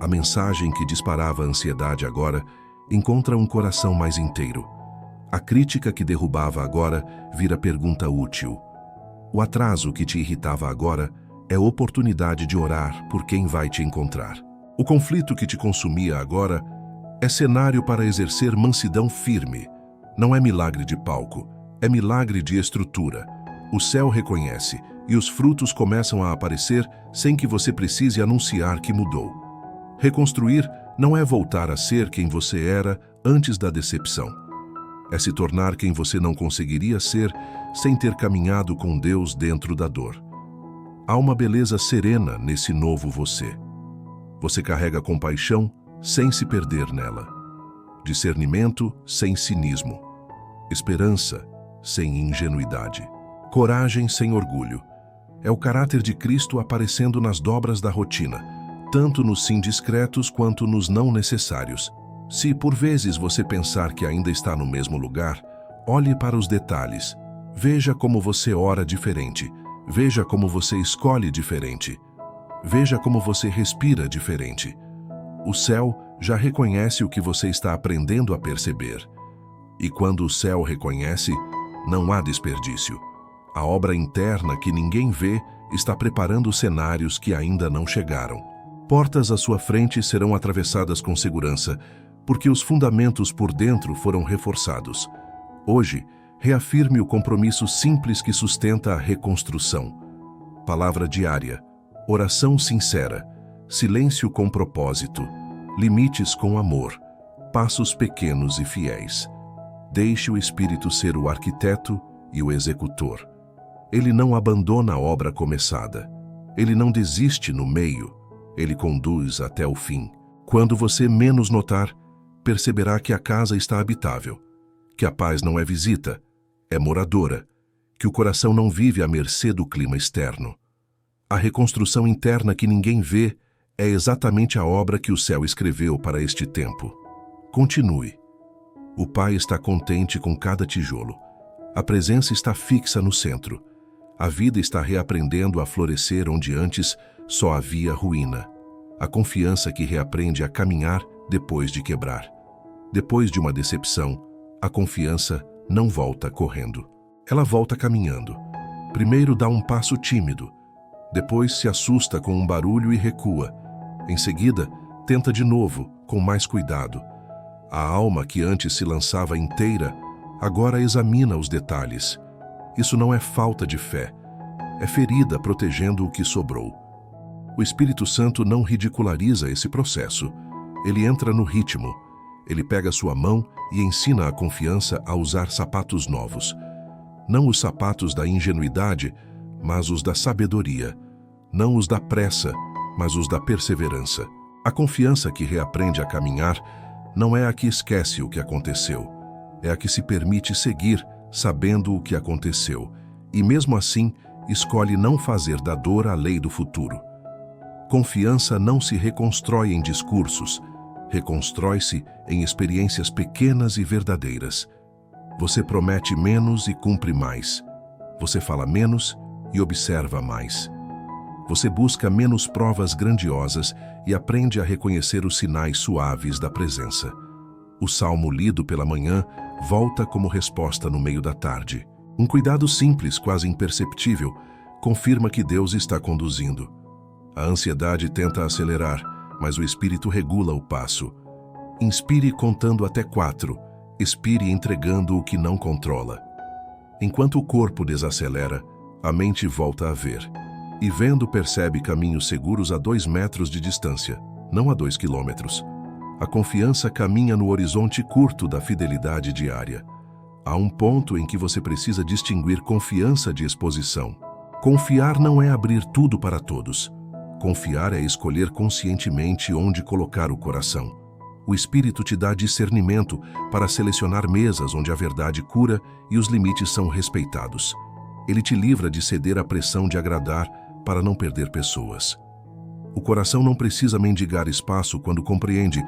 S1: A mensagem que disparava a ansiedade agora encontra um coração mais inteiro. A crítica que derrubava agora vira pergunta útil. O atraso que te irritava agora é oportunidade de orar por quem vai te encontrar. O conflito que te consumia agora é cenário para exercer mansidão firme. Não é milagre de palco, é milagre de estrutura. O céu reconhece e os frutos começam a aparecer sem que você precise anunciar que mudou. Reconstruir não é voltar a ser quem você era antes da decepção. É se tornar quem você não conseguiria ser sem ter caminhado com Deus dentro da dor. Há uma beleza serena nesse novo você. Você carrega compaixão sem se perder nela. Discernimento sem cinismo. Esperança sem ingenuidade. Coragem sem orgulho. É o caráter de Cristo aparecendo nas dobras da rotina, tanto nos sim discretos quanto nos não necessários. Se por vezes você pensar que ainda está no mesmo lugar, olhe para os detalhes. Veja como você ora diferente. Veja como você escolhe diferente. Veja como você respira diferente. O céu já reconhece o que você está aprendendo a perceber. E quando o céu reconhece, não há desperdício. A obra interna que ninguém vê está preparando cenários que ainda não chegaram. Portas à sua frente serão atravessadas com segurança, porque os fundamentos por dentro foram reforçados. Hoje, reafirme o compromisso simples que sustenta a reconstrução. Palavra diária, oração sincera, silêncio com propósito, limites com amor, passos pequenos e fiéis. Deixe o Espírito ser o arquiteto e o executor. Ele não abandona a obra começada. Ele não desiste no meio. Ele conduz até o fim. Quando você menos notar, perceberá que a casa está habitável, que a paz não é visita, é moradora, que o coração não vive à mercê do clima externo. A reconstrução interna que ninguém vê é exatamente a obra que o céu escreveu para este tempo. Continue. O Pai está contente com cada tijolo. A presença está fixa no centro. A vida está reaprendendo a florescer onde antes só havia ruína. A confiança que reaprende a caminhar depois de quebrar. Depois de uma decepção, a confiança não volta correndo. Ela volta caminhando. Primeiro dá um passo tímido. Depois se assusta com um barulho e recua. Em seguida, tenta de novo, com mais cuidado. A alma que antes se lançava inteira, agora examina os detalhes. Isso não é falta de fé. É ferida protegendo o que sobrou. O Espírito Santo não ridiculariza esse processo. Ele entra no ritmo. Ele pega sua mão e ensina a confiança a usar sapatos novos. Não os sapatos da ingenuidade, mas os da sabedoria. Não os da pressa, mas os da perseverança. A confiança que reaprende a caminhar não é a que esquece o que aconteceu. É a que se permite seguir sabendo o que aconteceu. E mesmo assim, escolhe não fazer da dor a lei do futuro. Confiança não se reconstrói em discursos, reconstrói-se em experiências pequenas e verdadeiras. Você promete menos e cumpre mais. Você fala menos e observa mais. Você busca menos provas grandiosas e aprende a reconhecer os sinais suaves da presença. O salmo lido pela manhã volta como resposta no meio da tarde. Um cuidado simples, quase imperceptível, confirma que Deus está conduzindo. A ansiedade tenta acelerar, mas o Espírito regula o passo. Inspire contando até 4, expire entregando o que não controla. Enquanto o corpo desacelera, a mente volta a ver. E vendo percebe caminhos seguros a 2 metros de distância, não a 2 quilômetros. A confiança caminha no horizonte curto da fidelidade diária. Há um ponto em que você precisa distinguir confiança de exposição. Confiar não é abrir tudo para todos. Confiar é escolher conscientemente onde colocar o coração. O Espírito te dá discernimento para selecionar mesas onde a verdade cura e os limites são respeitados. Ele te livra de ceder à pressão de agradar para não perder pessoas. O coração não precisa mendigar espaço quando compreende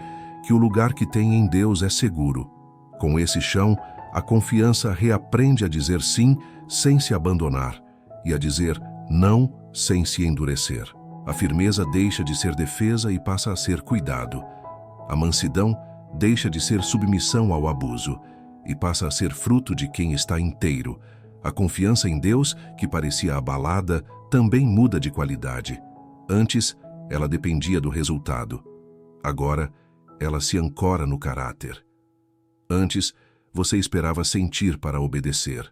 S1: que o lugar que tem em Deus é seguro. Com esse chão, a confiança reaprende a dizer sim sem se abandonar e a dizer não sem se endurecer. A firmeza deixa de ser defesa e passa a ser cuidado. A mansidão deixa de ser submissão ao abuso e passa a ser fruto de quem está inteiro. A confiança em Deus, que parecia abalada, também muda de qualidade. Antes, ela dependia do resultado. Agora, ela se ancora no caráter. Antes, você esperava sentir para obedecer.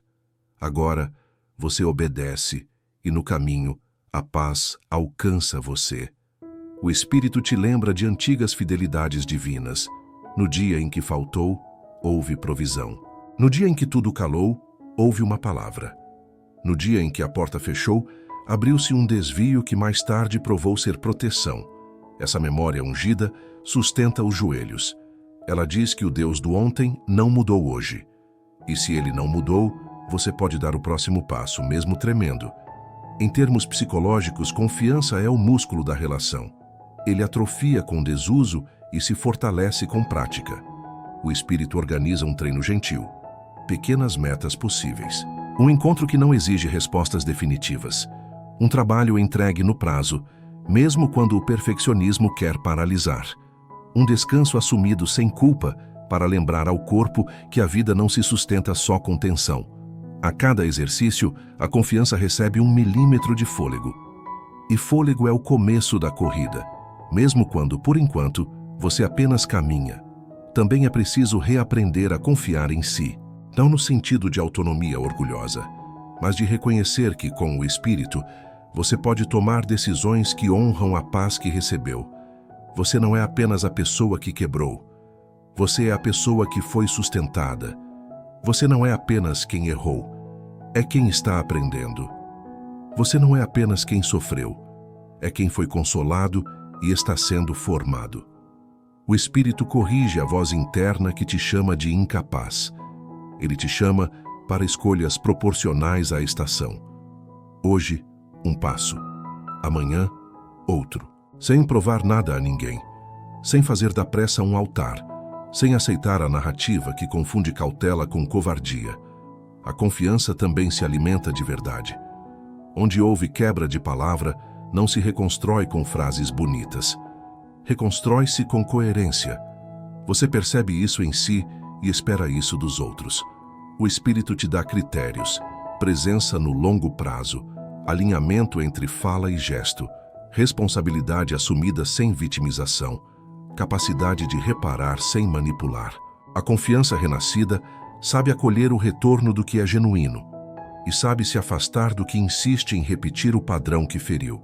S1: Agora, você obedece e, no caminho, a paz alcança você. O Espírito te lembra de antigas fidelidades divinas. No dia em que faltou, houve provisão. No dia em que tudo calou, houve uma palavra. No dia em que a porta fechou, abriu-se um desvio que mais tarde provou ser proteção. Essa memória ungida sustenta os joelhos. Ela diz que o Deus do ontem não mudou hoje. E se ele não mudou, você pode dar o próximo passo, mesmo tremendo. Em termos psicológicos, confiança é o músculo da relação. Ele atrofia com desuso e se fortalece com prática. O Espírito organiza um treino gentil. Pequenas metas possíveis. Um encontro que não exige respostas definitivas. Um trabalho entregue no prazo, mesmo quando o perfeccionismo quer paralisar. Um descanso assumido sem culpa para lembrar ao corpo que a vida não se sustenta só com tensão. A cada exercício, a confiança recebe 1 milímetro de fôlego. E fôlego é o começo da corrida, mesmo quando, por enquanto, você apenas caminha. Também é preciso reaprender a confiar em si, não no sentido de autonomia orgulhosa, mas de reconhecer que, com o Espírito, você pode tomar decisões que honram a paz que recebeu. Você não é apenas a pessoa que quebrou. Você é a pessoa que foi sustentada. Você não é apenas quem errou. É quem está aprendendo. Você não é apenas quem sofreu. É quem foi consolado e está sendo formado. O Espírito corrige a voz interna que te chama de incapaz. Ele te chama para escolhas proporcionais à estação. Hoje, um passo. Amanhã, outro. Sem provar nada a ninguém. Sem fazer da pressa um altar. Sem aceitar a narrativa que confunde cautela com covardia. A confiança também se alimenta de verdade. Onde houve quebra de palavra, não se reconstrói com frases bonitas. Reconstrói-se com coerência. Você percebe isso em si e espera isso dos outros. O Espírito te dá critérios, presença no longo prazo, alinhamento entre fala e gesto, responsabilidade assumida sem vitimização, capacidade de reparar sem manipular. A confiança renascida sabe acolher o retorno do que é genuíno e sabe se afastar do que insiste em repetir o padrão que feriu.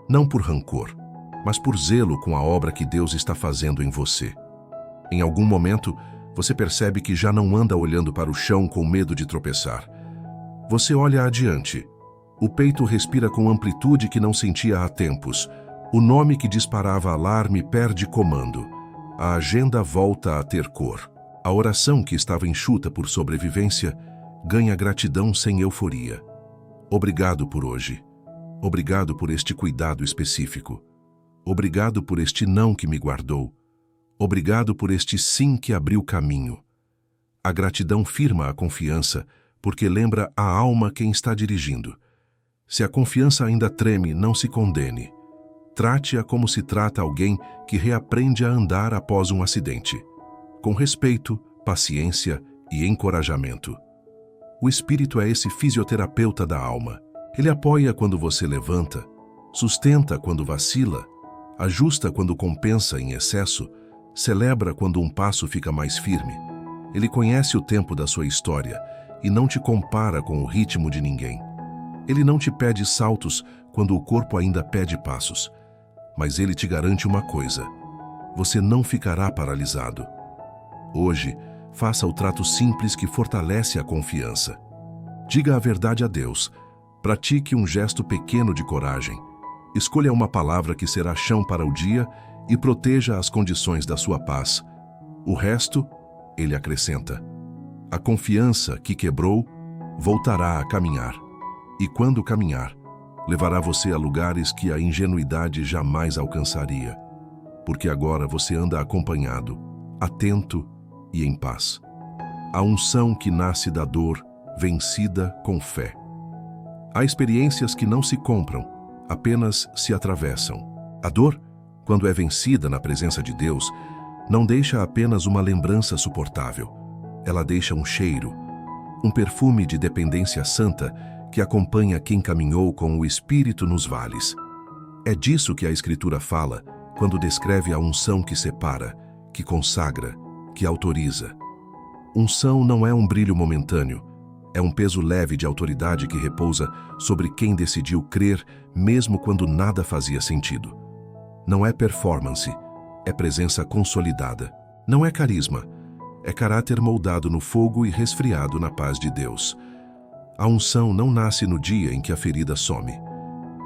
S1: Não por rancor, mas por zelo com a obra que Deus está fazendo em você. Em algum momento, você percebe que já não anda olhando para o chão com medo de tropeçar. Você olha adiante. O peito respira com amplitude que não sentia há tempos. O nome que disparava alarme perde comando. A agenda volta a ter cor. A oração que estava enxuta por sobrevivência ganha gratidão sem euforia. Obrigado por hoje. Obrigado por este cuidado específico. Obrigado por este não que me guardou. Obrigado por este sim que abriu caminho. A gratidão firma a confiança, porque lembra a alma quem está dirigindo. Se a confiança ainda treme, não se condene. Trate-a como se trata alguém que reaprende a andar após um acidente, com respeito, paciência e encorajamento. O Espírito é esse fisioterapeuta da alma. Ele apoia quando você levanta, sustenta quando vacila, ajusta quando compensa em excesso, celebra quando um passo fica mais firme. Ele conhece o tempo da sua história e não te compara com o ritmo de ninguém. Ele não te pede saltos quando o corpo ainda pede passos, mas ele te garante uma coisa: você não ficará paralisado. Hoje, faça o trato simples que fortalece a confiança. Diga a verdade a Deus. Pratique um gesto pequeno de coragem. Escolha uma palavra que será chão para o dia e proteja as condições da sua paz. O resto, ele acrescenta. A confiança que quebrou voltará a caminhar. E quando caminhar, levará você a lugares que a ingenuidade jamais alcançaria. Porque agora você anda acompanhado, atento e em paz. A unção que nasce da dor, vencida com fé. Há experiências que não se compram, apenas se atravessam. A dor, quando é vencida na presença de Deus, não deixa apenas uma lembrança suportável. Ela deixa um cheiro, um perfume de dependência santa que acompanha quem caminhou com o Espírito nos vales. É disso que a Escritura fala quando descreve a unção que separa, que consagra, que autoriza. Unção não é um brilho momentâneo, é um peso leve de autoridade que repousa sobre quem decidiu crer mesmo quando nada fazia sentido. Não é performance, é presença consolidada. Não é carisma, é caráter moldado no fogo e resfriado na paz de Deus. A unção não nasce no dia em que a ferida some.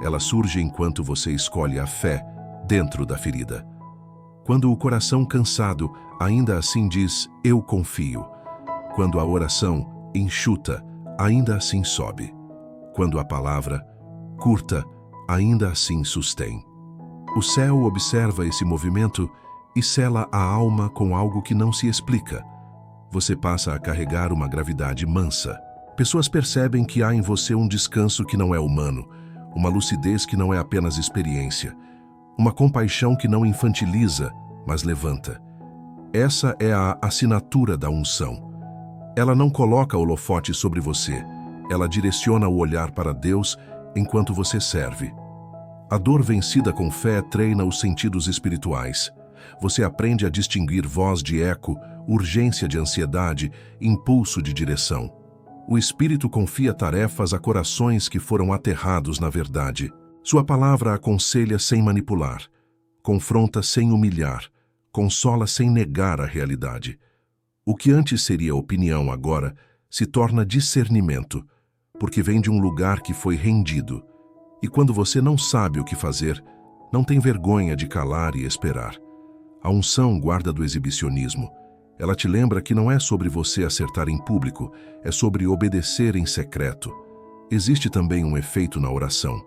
S1: Ela surge enquanto você escolhe a fé dentro da ferida. Quando o coração cansado ainda assim diz, eu confio. Quando a oração enxuta, ainda assim sobe. Quando a palavra, curta, ainda assim sustém. O céu observa esse movimento e sela a alma com algo que não se explica. Você passa a carregar uma gravidade mansa. Pessoas percebem que há em você um descanso que não é humano, uma lucidez que não é apenas experiência, uma compaixão que não infantiliza, mas levanta. Essa é a assinatura da unção. Ela não coloca holofote sobre você, ela direciona o olhar para Deus enquanto você serve. A dor vencida com fé treina os sentidos espirituais. Você aprende a distinguir voz de eco, urgência de ansiedade, impulso de direção. O Espírito confia tarefas a corações que foram aterrados na verdade. Sua palavra aconselha sem manipular, confronta sem humilhar, consola sem negar a realidade. O que antes seria opinião agora se torna discernimento, porque vem de um lugar que foi rendido. E quando você não sabe o que fazer, não tem vergonha de calar e esperar. A unção guarda do exibicionismo. Ela te lembra que não é sobre você acertar em público, é sobre obedecer em secreto. Existe também um efeito na oração.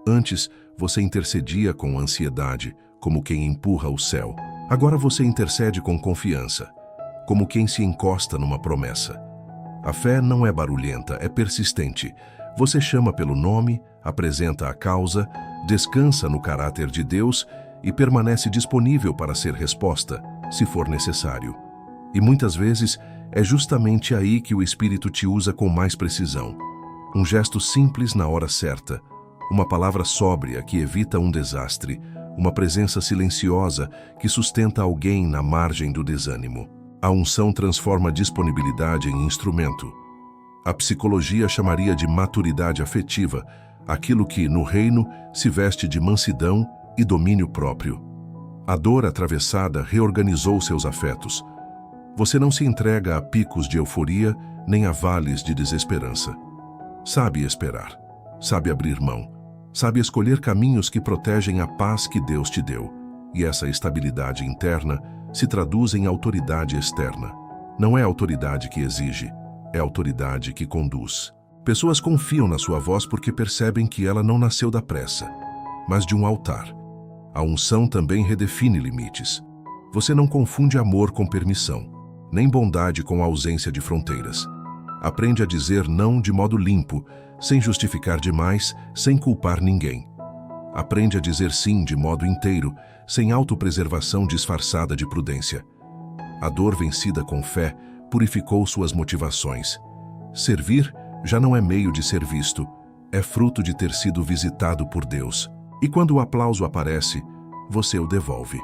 S1: Antes, você intercedia com ansiedade, como quem empurra o céu. Agora você intercede com confiança, como quem se encosta numa promessa. A fé não é barulhenta, é persistente. Você chama pelo nome, apresenta a causa, descansa no caráter de Deus e permanece disponível para ser resposta, se for necessário. E muitas vezes é justamente aí que o Espírito te usa com mais precisão. Um gesto simples na hora certa, uma palavra sóbria que evita um desastre, uma presença silenciosa que sustenta alguém na margem do desânimo. A unção transforma disponibilidade em instrumento. A psicologia chamaria de maturidade afetiva, aquilo que, no reino, se veste de mansidão e domínio próprio. A dor atravessada reorganizou seus afetos. Você não se entrega a picos de euforia nem a vales de desesperança. Sabe esperar, sabe abrir mão, sabe escolher caminhos que protegem a paz que Deus te deu. E essa estabilidade interna se traduz em autoridade externa. Não é autoridade que exige, é autoridade que conduz. Pessoas confiam na sua voz porque percebem que ela não nasceu da pressa, mas de um altar. A unção também redefine limites. Você não confunde amor com permissão, nem bondade com ausência de fronteiras. Aprende a dizer não de modo limpo, sem justificar demais, sem culpar ninguém. Aprende a dizer sim de modo inteiro, sem autopreservação disfarçada de prudência. A dor vencida com fé purificou suas motivações. Servir já não é meio de ser visto, é fruto de ter sido visitado por Deus. E quando o aplauso aparece, você o devolve.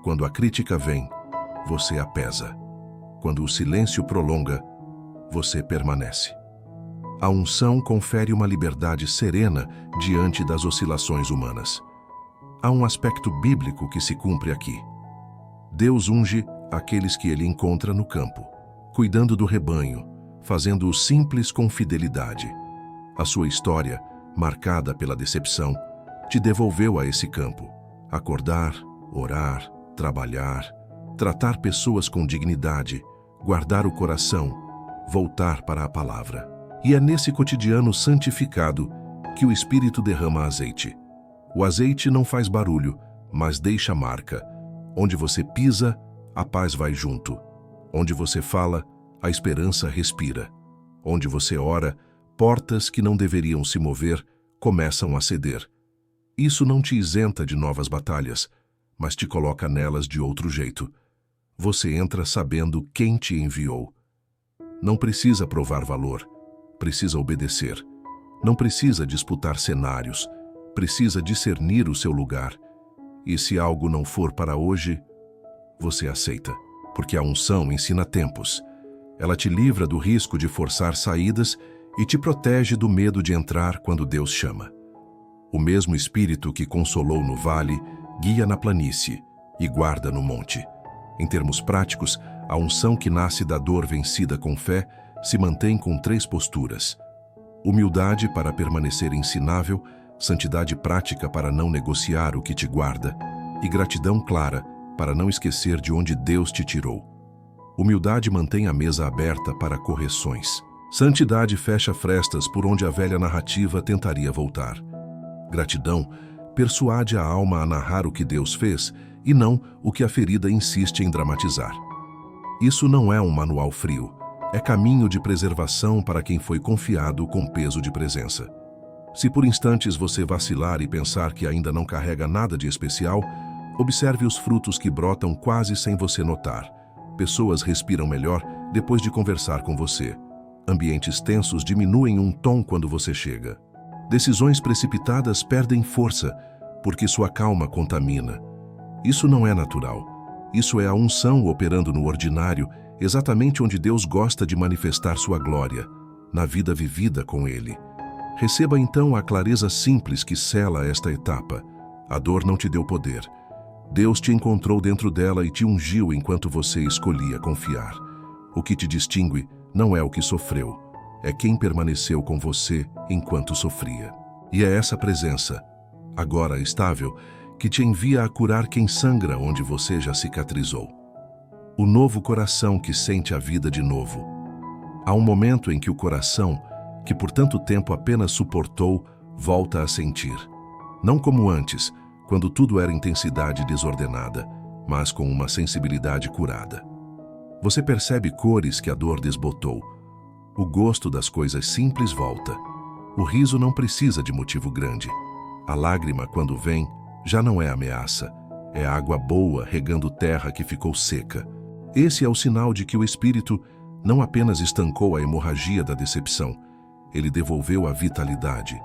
S1: Quando a crítica vem, você a pesa. Quando o silêncio prolonga, você permanece. A unção confere uma liberdade serena diante das oscilações humanas. Há um aspecto bíblico que se cumpre aqui. Deus unge aqueles que ele encontra no campo, cuidando do rebanho, fazendo-o simples com fidelidade. A sua história, marcada pela decepção, te devolveu a esse campo. Acordar, orar, trabalhar, tratar pessoas com dignidade, guardar o coração, voltar para a palavra. E é nesse cotidiano santificado que o Espírito derrama azeite. O azeite não faz barulho, mas deixa marca. Onde você pisa, a paz vai junto. Onde você fala, a esperança respira. Onde você ora, portas que não deveriam se mover começam a ceder. Isso não te isenta de novas batalhas, mas te coloca nelas de outro jeito. Você entra sabendo quem te enviou. Não precisa provar valor, precisa obedecer. Não precisa disputar cenários, precisa discernir o seu lugar. E se algo não for para hoje, você aceita, porque a unção ensina tempos. Ela te livra do risco de forçar saídas e te protege do medo de entrar quando Deus chama. O mesmo Espírito que consolou no vale, guia na planície e guarda no monte. Em termos práticos, a unção que nasce da dor vencida com fé se mantém com 3 posturas. Humildade para permanecer ensinável, santidade prática para não negociar o que te guarda e gratidão clara para não esquecer de onde Deus te tirou. Humildade mantém a mesa aberta para correções. Santidade fecha frestas por onde a velha narrativa tentaria voltar. Gratidão persuade a alma a narrar o que Deus fez e não o que a ferida insiste em dramatizar. Isso não é um manual frio, é caminho de preservação para quem foi confiado com peso de presença. Se por instantes você vacilar e pensar que ainda não carrega nada de especial, observe os frutos que brotam quase sem você notar. Pessoas respiram melhor depois de conversar com você. Ambientes tensos diminuem um tom quando você chega. Decisões precipitadas perdem força, porque sua calma contamina. Isso não é natural. Isso é a unção operando no ordinário, exatamente onde Deus gosta de manifestar sua glória, na vida vivida com Ele. Receba então a clareza simples que sela esta etapa. A dor não te deu poder. Deus te encontrou dentro dela e te ungiu enquanto você escolhia confiar. O que te distingue não é o que sofreu, é quem permaneceu com você enquanto sofria. E é essa presença, agora estável, que te envia a curar quem sangra onde você já cicatrizou. O novo coração que sente a vida de novo. Há um momento em que o coração, que por tanto tempo apenas suportou, volta a sentir. Não como antes, quando tudo era intensidade desordenada, mas com uma sensibilidade curada. Você percebe cores que a dor desbotou. O gosto das coisas simples volta. O riso não precisa de motivo grande. A lágrima, quando vem, já não é ameaça. É água boa regando terra que ficou seca. Esse é o sinal de que o Espírito não apenas estancou a hemorragia da decepção, ele devolveu a vitalidade.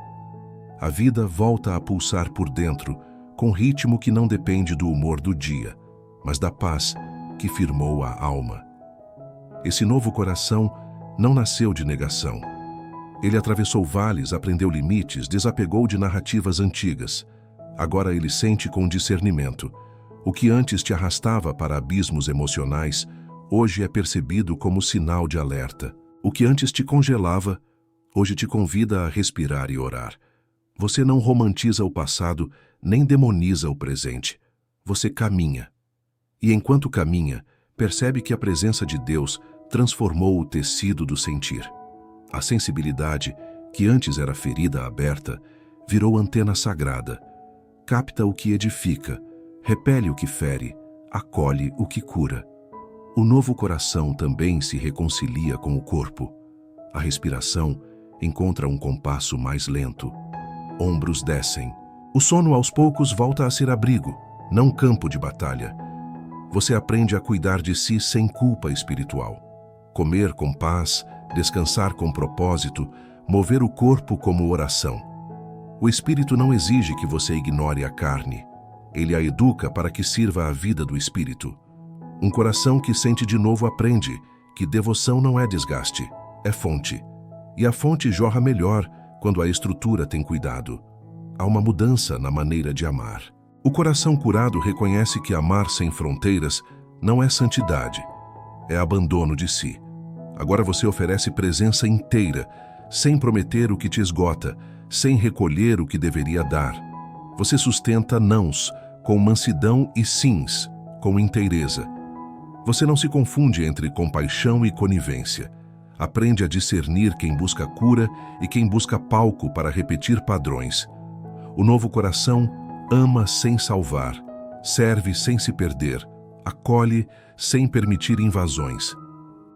S1: A vida volta a pulsar por dentro, com ritmo que não depende do humor do dia, mas da paz que firmou a alma. Esse novo coração não nasceu de negação. Ele atravessou vales, aprendeu limites, desapegou de narrativas antigas. Agora ele sente com discernimento. O que antes te arrastava para abismos emocionais, hoje é percebido como sinal de alerta. O que antes te congelava, hoje te convida a respirar e orar. Você não romantiza o passado, nem demoniza o presente. Você caminha. E enquanto caminha, percebe que a presença de Deus transformou o tecido do sentir. A sensibilidade, que antes era ferida aberta, virou antena sagrada. Capta o que edifica, repele o que fere, acolhe o que cura. O novo coração também se reconcilia com o corpo. A respiração encontra um compasso mais lento. Ombros descem. O sono aos poucos volta a ser abrigo, não campo de batalha. Você aprende a cuidar de si sem culpa espiritual. Comer com paz, descansar com propósito, mover o corpo como oração. O espírito não exige que você ignore a carne. Ele a educa para que sirva à vida do espírito. Um coração que sente de novo aprende que devoção não é desgaste, é fonte. E a fonte jorra melhor quando a estrutura tem cuidado. Há uma mudança na maneira de amar. O coração curado reconhece que amar sem fronteiras não é santidade, é abandono de si. Agora você oferece presença inteira, sem prometer o que te esgota, sem recolher o que deveria dar. Você sustenta nãos com mansidão e sims com inteireza. Você não se confunde entre compaixão e conivência. Aprende a discernir quem busca cura e quem busca palco para repetir padrões. O novo coração ama sem salvar, serve sem se perder, acolhe sem permitir invasões.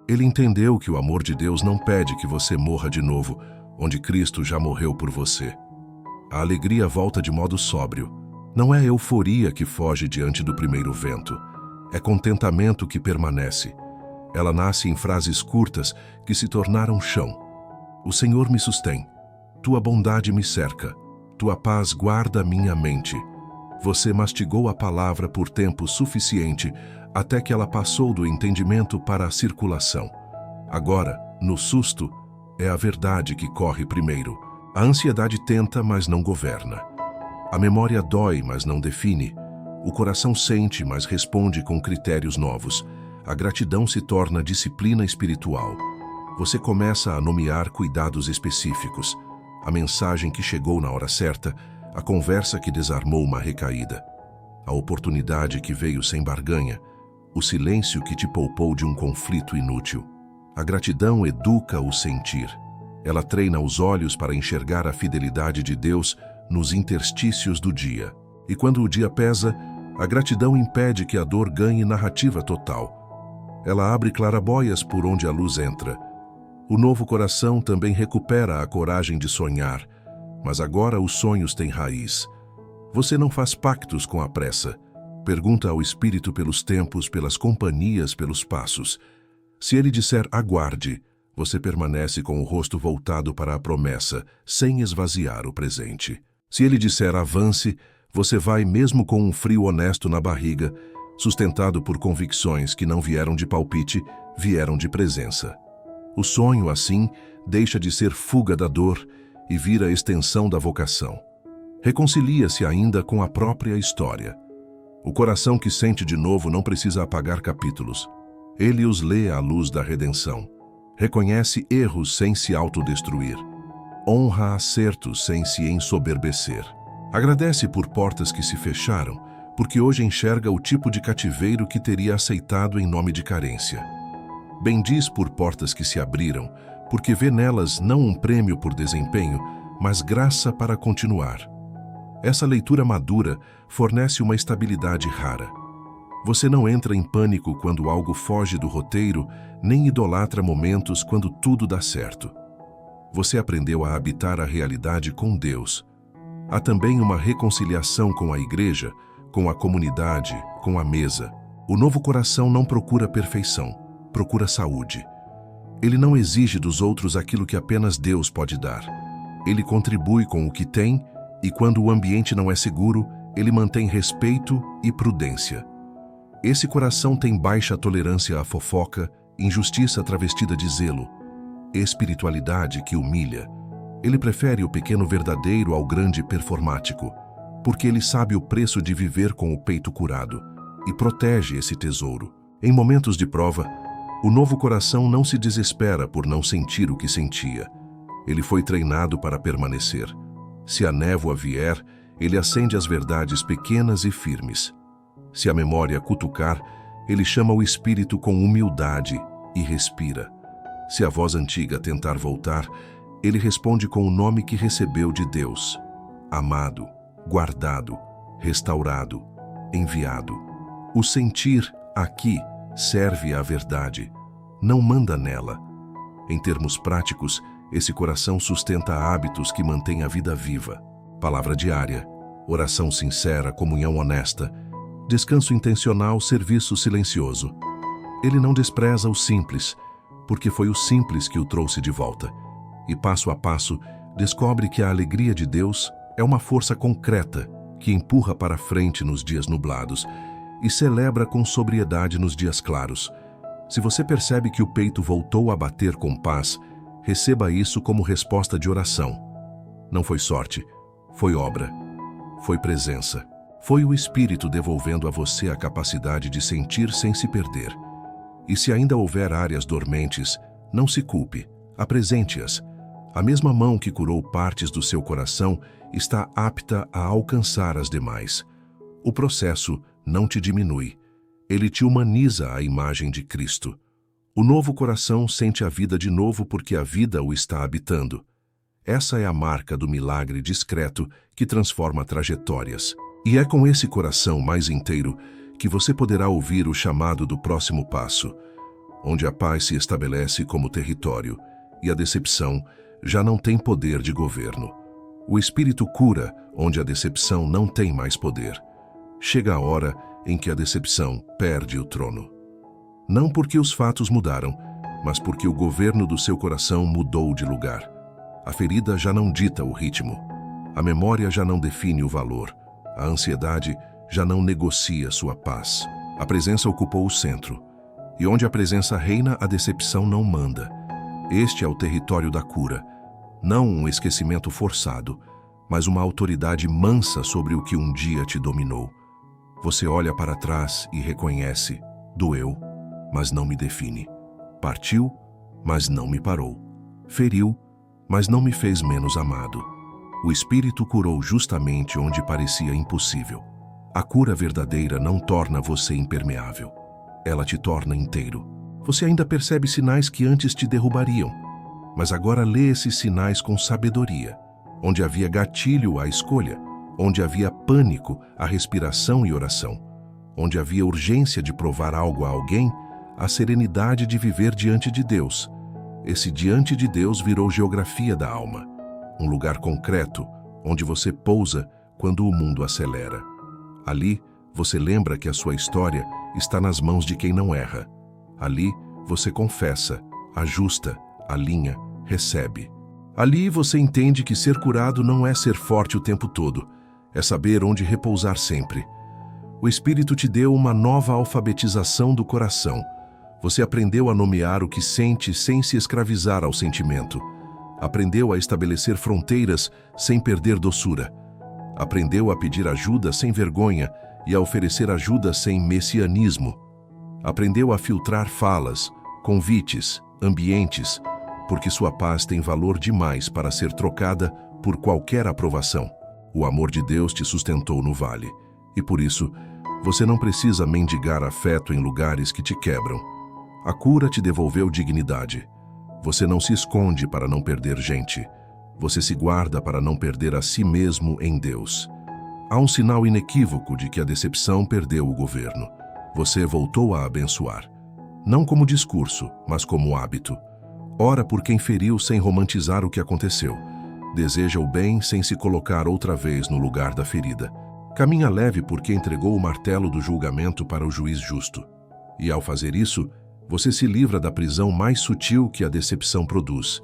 S1: Ele entendeu que o amor de Deus não pede que você morra de novo, onde Cristo já morreu por você. A alegria volta de modo sóbrio. Não é euforia que foge diante do primeiro vento. É contentamento que permanece. Ela nasce em frases curtas que se tornaram chão. O Senhor me sustém. Tua bondade me cerca. Tua paz guarda minha mente. Você mastigou a palavra por tempo suficiente até que ela passou do entendimento para a circulação. Agora, no susto, é a verdade que corre primeiro. A ansiedade tenta, mas não governa. A memória dói, mas não define. O coração sente, mas responde com critérios novos. A gratidão se torna disciplina espiritual. Você começa a nomear cuidados específicos. A mensagem que chegou na hora certa, a conversa que desarmou uma recaída, a oportunidade que veio sem barganha, o silêncio que te poupou de um conflito inútil. A gratidão educa o sentir. Ela treina os olhos para enxergar a fidelidade de Deus nos interstícios do dia. E quando o dia pesa, a gratidão impede que a dor ganhe narrativa total. Ela abre clarabóias por onde a luz entra. O novo coração também recupera a coragem de sonhar, mas agora os sonhos têm raiz. Você não faz pactos com a pressa. Pergunta ao Espírito pelos tempos, pelas companhias, pelos passos. Se ele disser aguarde, você permanece com o rosto voltado para a promessa, sem esvaziar o presente. Se ele disser avance, você vai mesmo com um frio honesto na barriga, sustentado por convicções que não vieram de palpite, vieram de presença. O sonho, assim, deixa de ser fuga da dor e vira extensão da vocação. Reconcilia-se ainda com a própria história. O coração que sente de novo não precisa apagar capítulos. Ele os lê à luz da redenção. Reconhece erros sem se autodestruir. Honra acertos sem se ensoberbecer. Agradece por portas que se fecharam, porque hoje enxerga o tipo de cativeiro que teria aceitado em nome de carência. Bendiz por portas que se abriram, porque vê nelas não um prêmio por desempenho, mas graça para continuar. Essa leitura madura fornece uma estabilidade rara. Você não entra em pânico quando algo foge do roteiro, nem idolatra momentos quando tudo dá certo. Você aprendeu a habitar a realidade com Deus. Há também uma reconciliação com a igreja, com a comunidade, com a mesa. O novo coração não procura perfeição, procura saúde. Ele não exige dos outros aquilo que apenas Deus pode dar. Ele contribui com o que tem e, quando o ambiente não é seguro, ele mantém respeito e prudência. Esse coração tem baixa tolerância à fofoca, injustiça travestida de zelo, espiritualidade que humilha. Ele prefere o pequeno verdadeiro ao grande performático, porque ele sabe o preço de viver com o peito curado e protege esse tesouro. Em momentos de prova, o novo coração não se desespera por não sentir o que sentia. Ele foi treinado para permanecer. Se a névoa vier, ele acende as verdades pequenas e firmes. Se a memória cutucar, ele chama o espírito com humildade e respira. Se a voz antiga tentar voltar, ele responde com o nome que recebeu de Deus: amado, guardado, restaurado, enviado. O sentir aqui serve à verdade, não manda nela. Em termos práticos, esse coração sustenta hábitos que mantêm a vida viva. Palavra diária, oração sincera, comunhão honesta, descanso intencional, serviço silencioso. Ele não despreza o simples, porque foi o simples que o trouxe de volta. E passo a passo, descobre que a alegria de Deus é uma força concreta que empurra para frente nos dias nublados e celebra com sobriedade nos dias claros. Se você percebe que o peito voltou a bater com paz, receba isso como resposta de oração. Não foi sorte, foi obra, foi presença. Foi o Espírito devolvendo a você a capacidade de sentir sem se perder. E se ainda houver áreas dormentes, não se culpe, apresente-as. A mesma mão que curou partes do seu coração está apta a alcançar as demais. O processo não te diminui, ele te humaniza à imagem de Cristo. O novo coração sente a vida de novo porque a vida o está habitando. Essa é a marca do milagre discreto que transforma trajetórias. E é com esse coração mais inteiro que você poderá ouvir o chamado do próximo passo, onde a paz se estabelece como território e a decepção já não tem poder de governo. O Espírito cura onde a decepção não tem mais poder. Chega a hora em que a decepção perde o trono. Não porque os fatos mudaram, mas porque o governo do seu coração mudou de lugar. A ferida já não dita o ritmo. A memória já não define o valor. A ansiedade já não negocia sua paz. A presença ocupou o centro. E onde a presença reina, a decepção não manda. Este é o território da cura. Não um esquecimento forçado, mas uma autoridade mansa sobre o que um dia te dominou. Você olha para trás e reconhece: doeu, mas não me define. Partiu, mas não me parou. Feriu, mas não me fez menos amado. O Espírito curou justamente onde parecia impossível. A cura verdadeira não torna você impermeável. Ela te torna inteiro. Você ainda percebe sinais que antes te derrubariam, mas agora lê esses sinais com sabedoria. Onde havia gatilho, a escolha. Onde havia pânico, a respiração e oração. Onde havia urgência de provar algo a alguém, a serenidade de viver diante de Deus. Esse diante de Deus virou geografia da alma. Um lugar concreto, onde você pousa quando o mundo acelera. Ali, você lembra que a sua história está nas mãos de quem não erra. Ali, você confessa, ajusta, alinha, recebe. Ali, você entende que ser curado não é ser forte o tempo todo, é saber onde repousar sempre. O Espírito te deu uma nova alfabetização do coração. Você aprendeu a nomear o que sente sem se escravizar ao sentimento. Aprendeu a estabelecer fronteiras sem perder doçura. Aprendeu a pedir ajuda sem vergonha e a oferecer ajuda sem messianismo. Aprendeu a filtrar falas, convites, ambientes, porque sua paz tem valor demais para ser trocada por qualquer aprovação. O amor de Deus te sustentou no vale, e por isso, você não precisa mendigar afeto em lugares que te quebram. A cura te devolveu dignidade. Você não se esconde para não perder gente. Você se guarda para não perder a si mesmo em Deus. Há um sinal inequívoco de que a decepção perdeu o governo. Você voltou a abençoar. Não como discurso, mas como hábito. Ora por quem feriu sem romantizar o que aconteceu. Deseja o bem sem se colocar outra vez no lugar da ferida. Caminha leve porque entregou o martelo do julgamento para o juiz justo. E ao fazer isso, você se livra da prisão mais sutil que a decepção produz,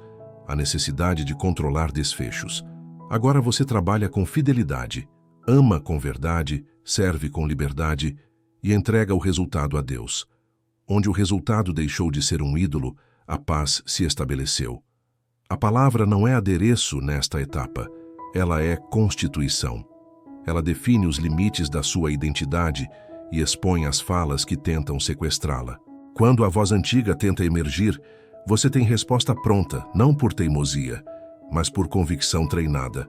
S1: a necessidade de controlar desfechos. Agora você trabalha com fidelidade, ama com verdade, serve com liberdade e entrega o resultado a Deus. Onde o resultado deixou de ser um ídolo, a paz se estabeleceu. A palavra não é adereço nesta etapa, ela é constituição. Ela define os limites da sua identidade e expõe as falas que tentam sequestrá-la. Quando a voz antiga tenta emergir, você tem resposta pronta, não por teimosia, mas por convicção treinada.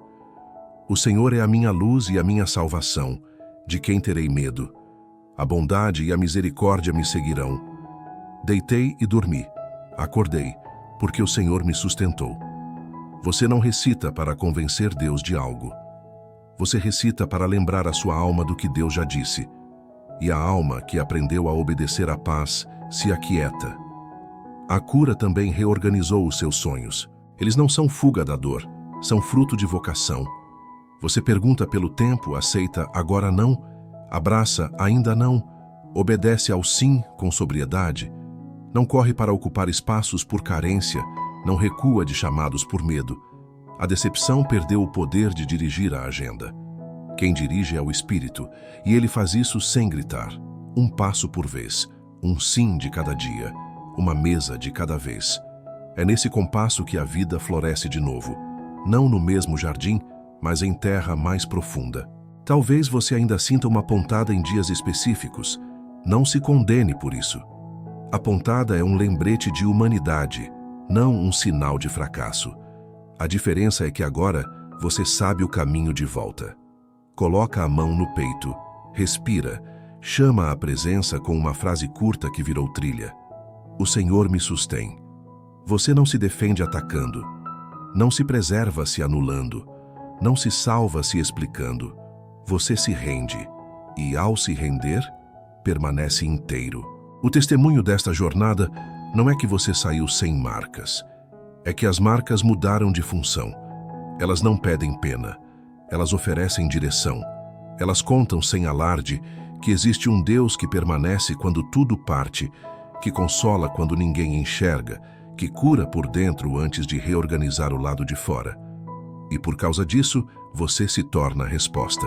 S1: O Senhor é a minha luz e a minha salvação, de quem terei medo? A bondade e a misericórdia me seguirão. Deitei e dormi. Acordei, porque o Senhor me sustentou. Você não recita para convencer Deus de algo. Você recita para lembrar a sua alma do que Deus já disse. E a alma que aprendeu a obedecer à paz se aquieta. A cura também reorganizou os seus sonhos. Eles não são fuga da dor, são fruto de vocação. Você pergunta pelo tempo, aceita agora não, abraça ainda não, obedece ao sim com sobriedade, não corre para ocupar espaços por carência, não recua de chamados por medo. A decepção perdeu o poder de dirigir a agenda. Quem dirige é o Espírito, e ele faz isso sem gritar. Um passo por vez, um sim de cada dia, uma mesa de cada vez. É nesse compasso que a vida floresce de novo, não no mesmo jardim, mas em terra mais profunda. Talvez você ainda sinta uma pontada em dias específicos. Não se condene por isso. A pontada é um lembrete de humanidade, não um sinal de fracasso. A diferença é que agora você sabe o caminho de volta. Coloca a mão no peito, respira, chama a presença com uma frase curta que virou trilha. O Senhor me sustém. Você não se defende atacando, não se preserva se anulando, não se salva se explicando. Você se rende e, ao se render, permanece inteiro. O testemunho desta jornada não é que você saiu sem marcas. É que as marcas mudaram de função. Elas não pedem pena. Elas oferecem direção. Elas contam sem alarde que existe um Deus que permanece quando tudo parte, que consola quando ninguém enxerga, que cura por dentro antes de reorganizar o lado de fora. E por causa disso, você se torna a resposta.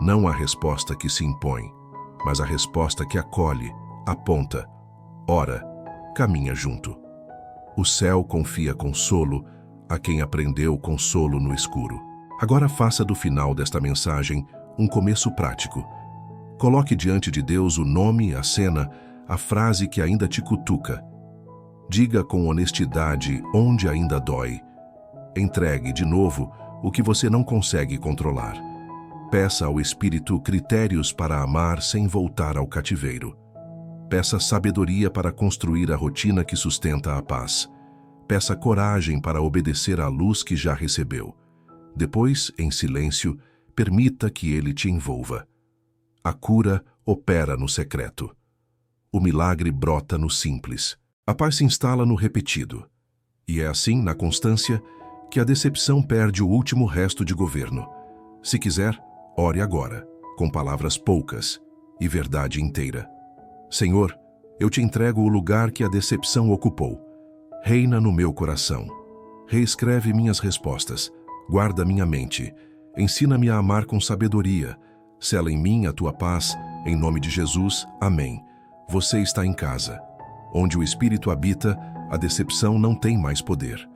S1: Não a resposta que se impõe, mas a resposta que acolhe, aponta, ora, caminha junto. O céu confia consolo a quem aprendeu consolo no escuro. Agora faça do final desta mensagem um começo prático. Coloque diante de Deus o nome, a cena, a frase que ainda te cutuca. Diga com honestidade onde ainda dói. Entregue de novo o que você não consegue controlar. Peça ao Espírito critérios para amar sem voltar ao cativeiro. Peça sabedoria para construir a rotina que sustenta a paz. Peça coragem para obedecer à luz que já recebeu. Depois, em silêncio, permita que ele te envolva. A cura opera no secreto. O milagre brota no simples. A paz se instala no repetido. E é assim, na constância, que a decepção perde o último resto de governo. Se quiser, ore agora, com palavras poucas e verdade inteira. Senhor, eu te entrego o lugar que a decepção ocupou. Reina no meu coração. Reescreve minhas respostas. Guarda minha mente. Ensina-me a amar com sabedoria. Sela em mim a tua paz. Em nome de Jesus. Amém. Você está em casa. Onde o Espírito habita, a decepção não tem mais poder.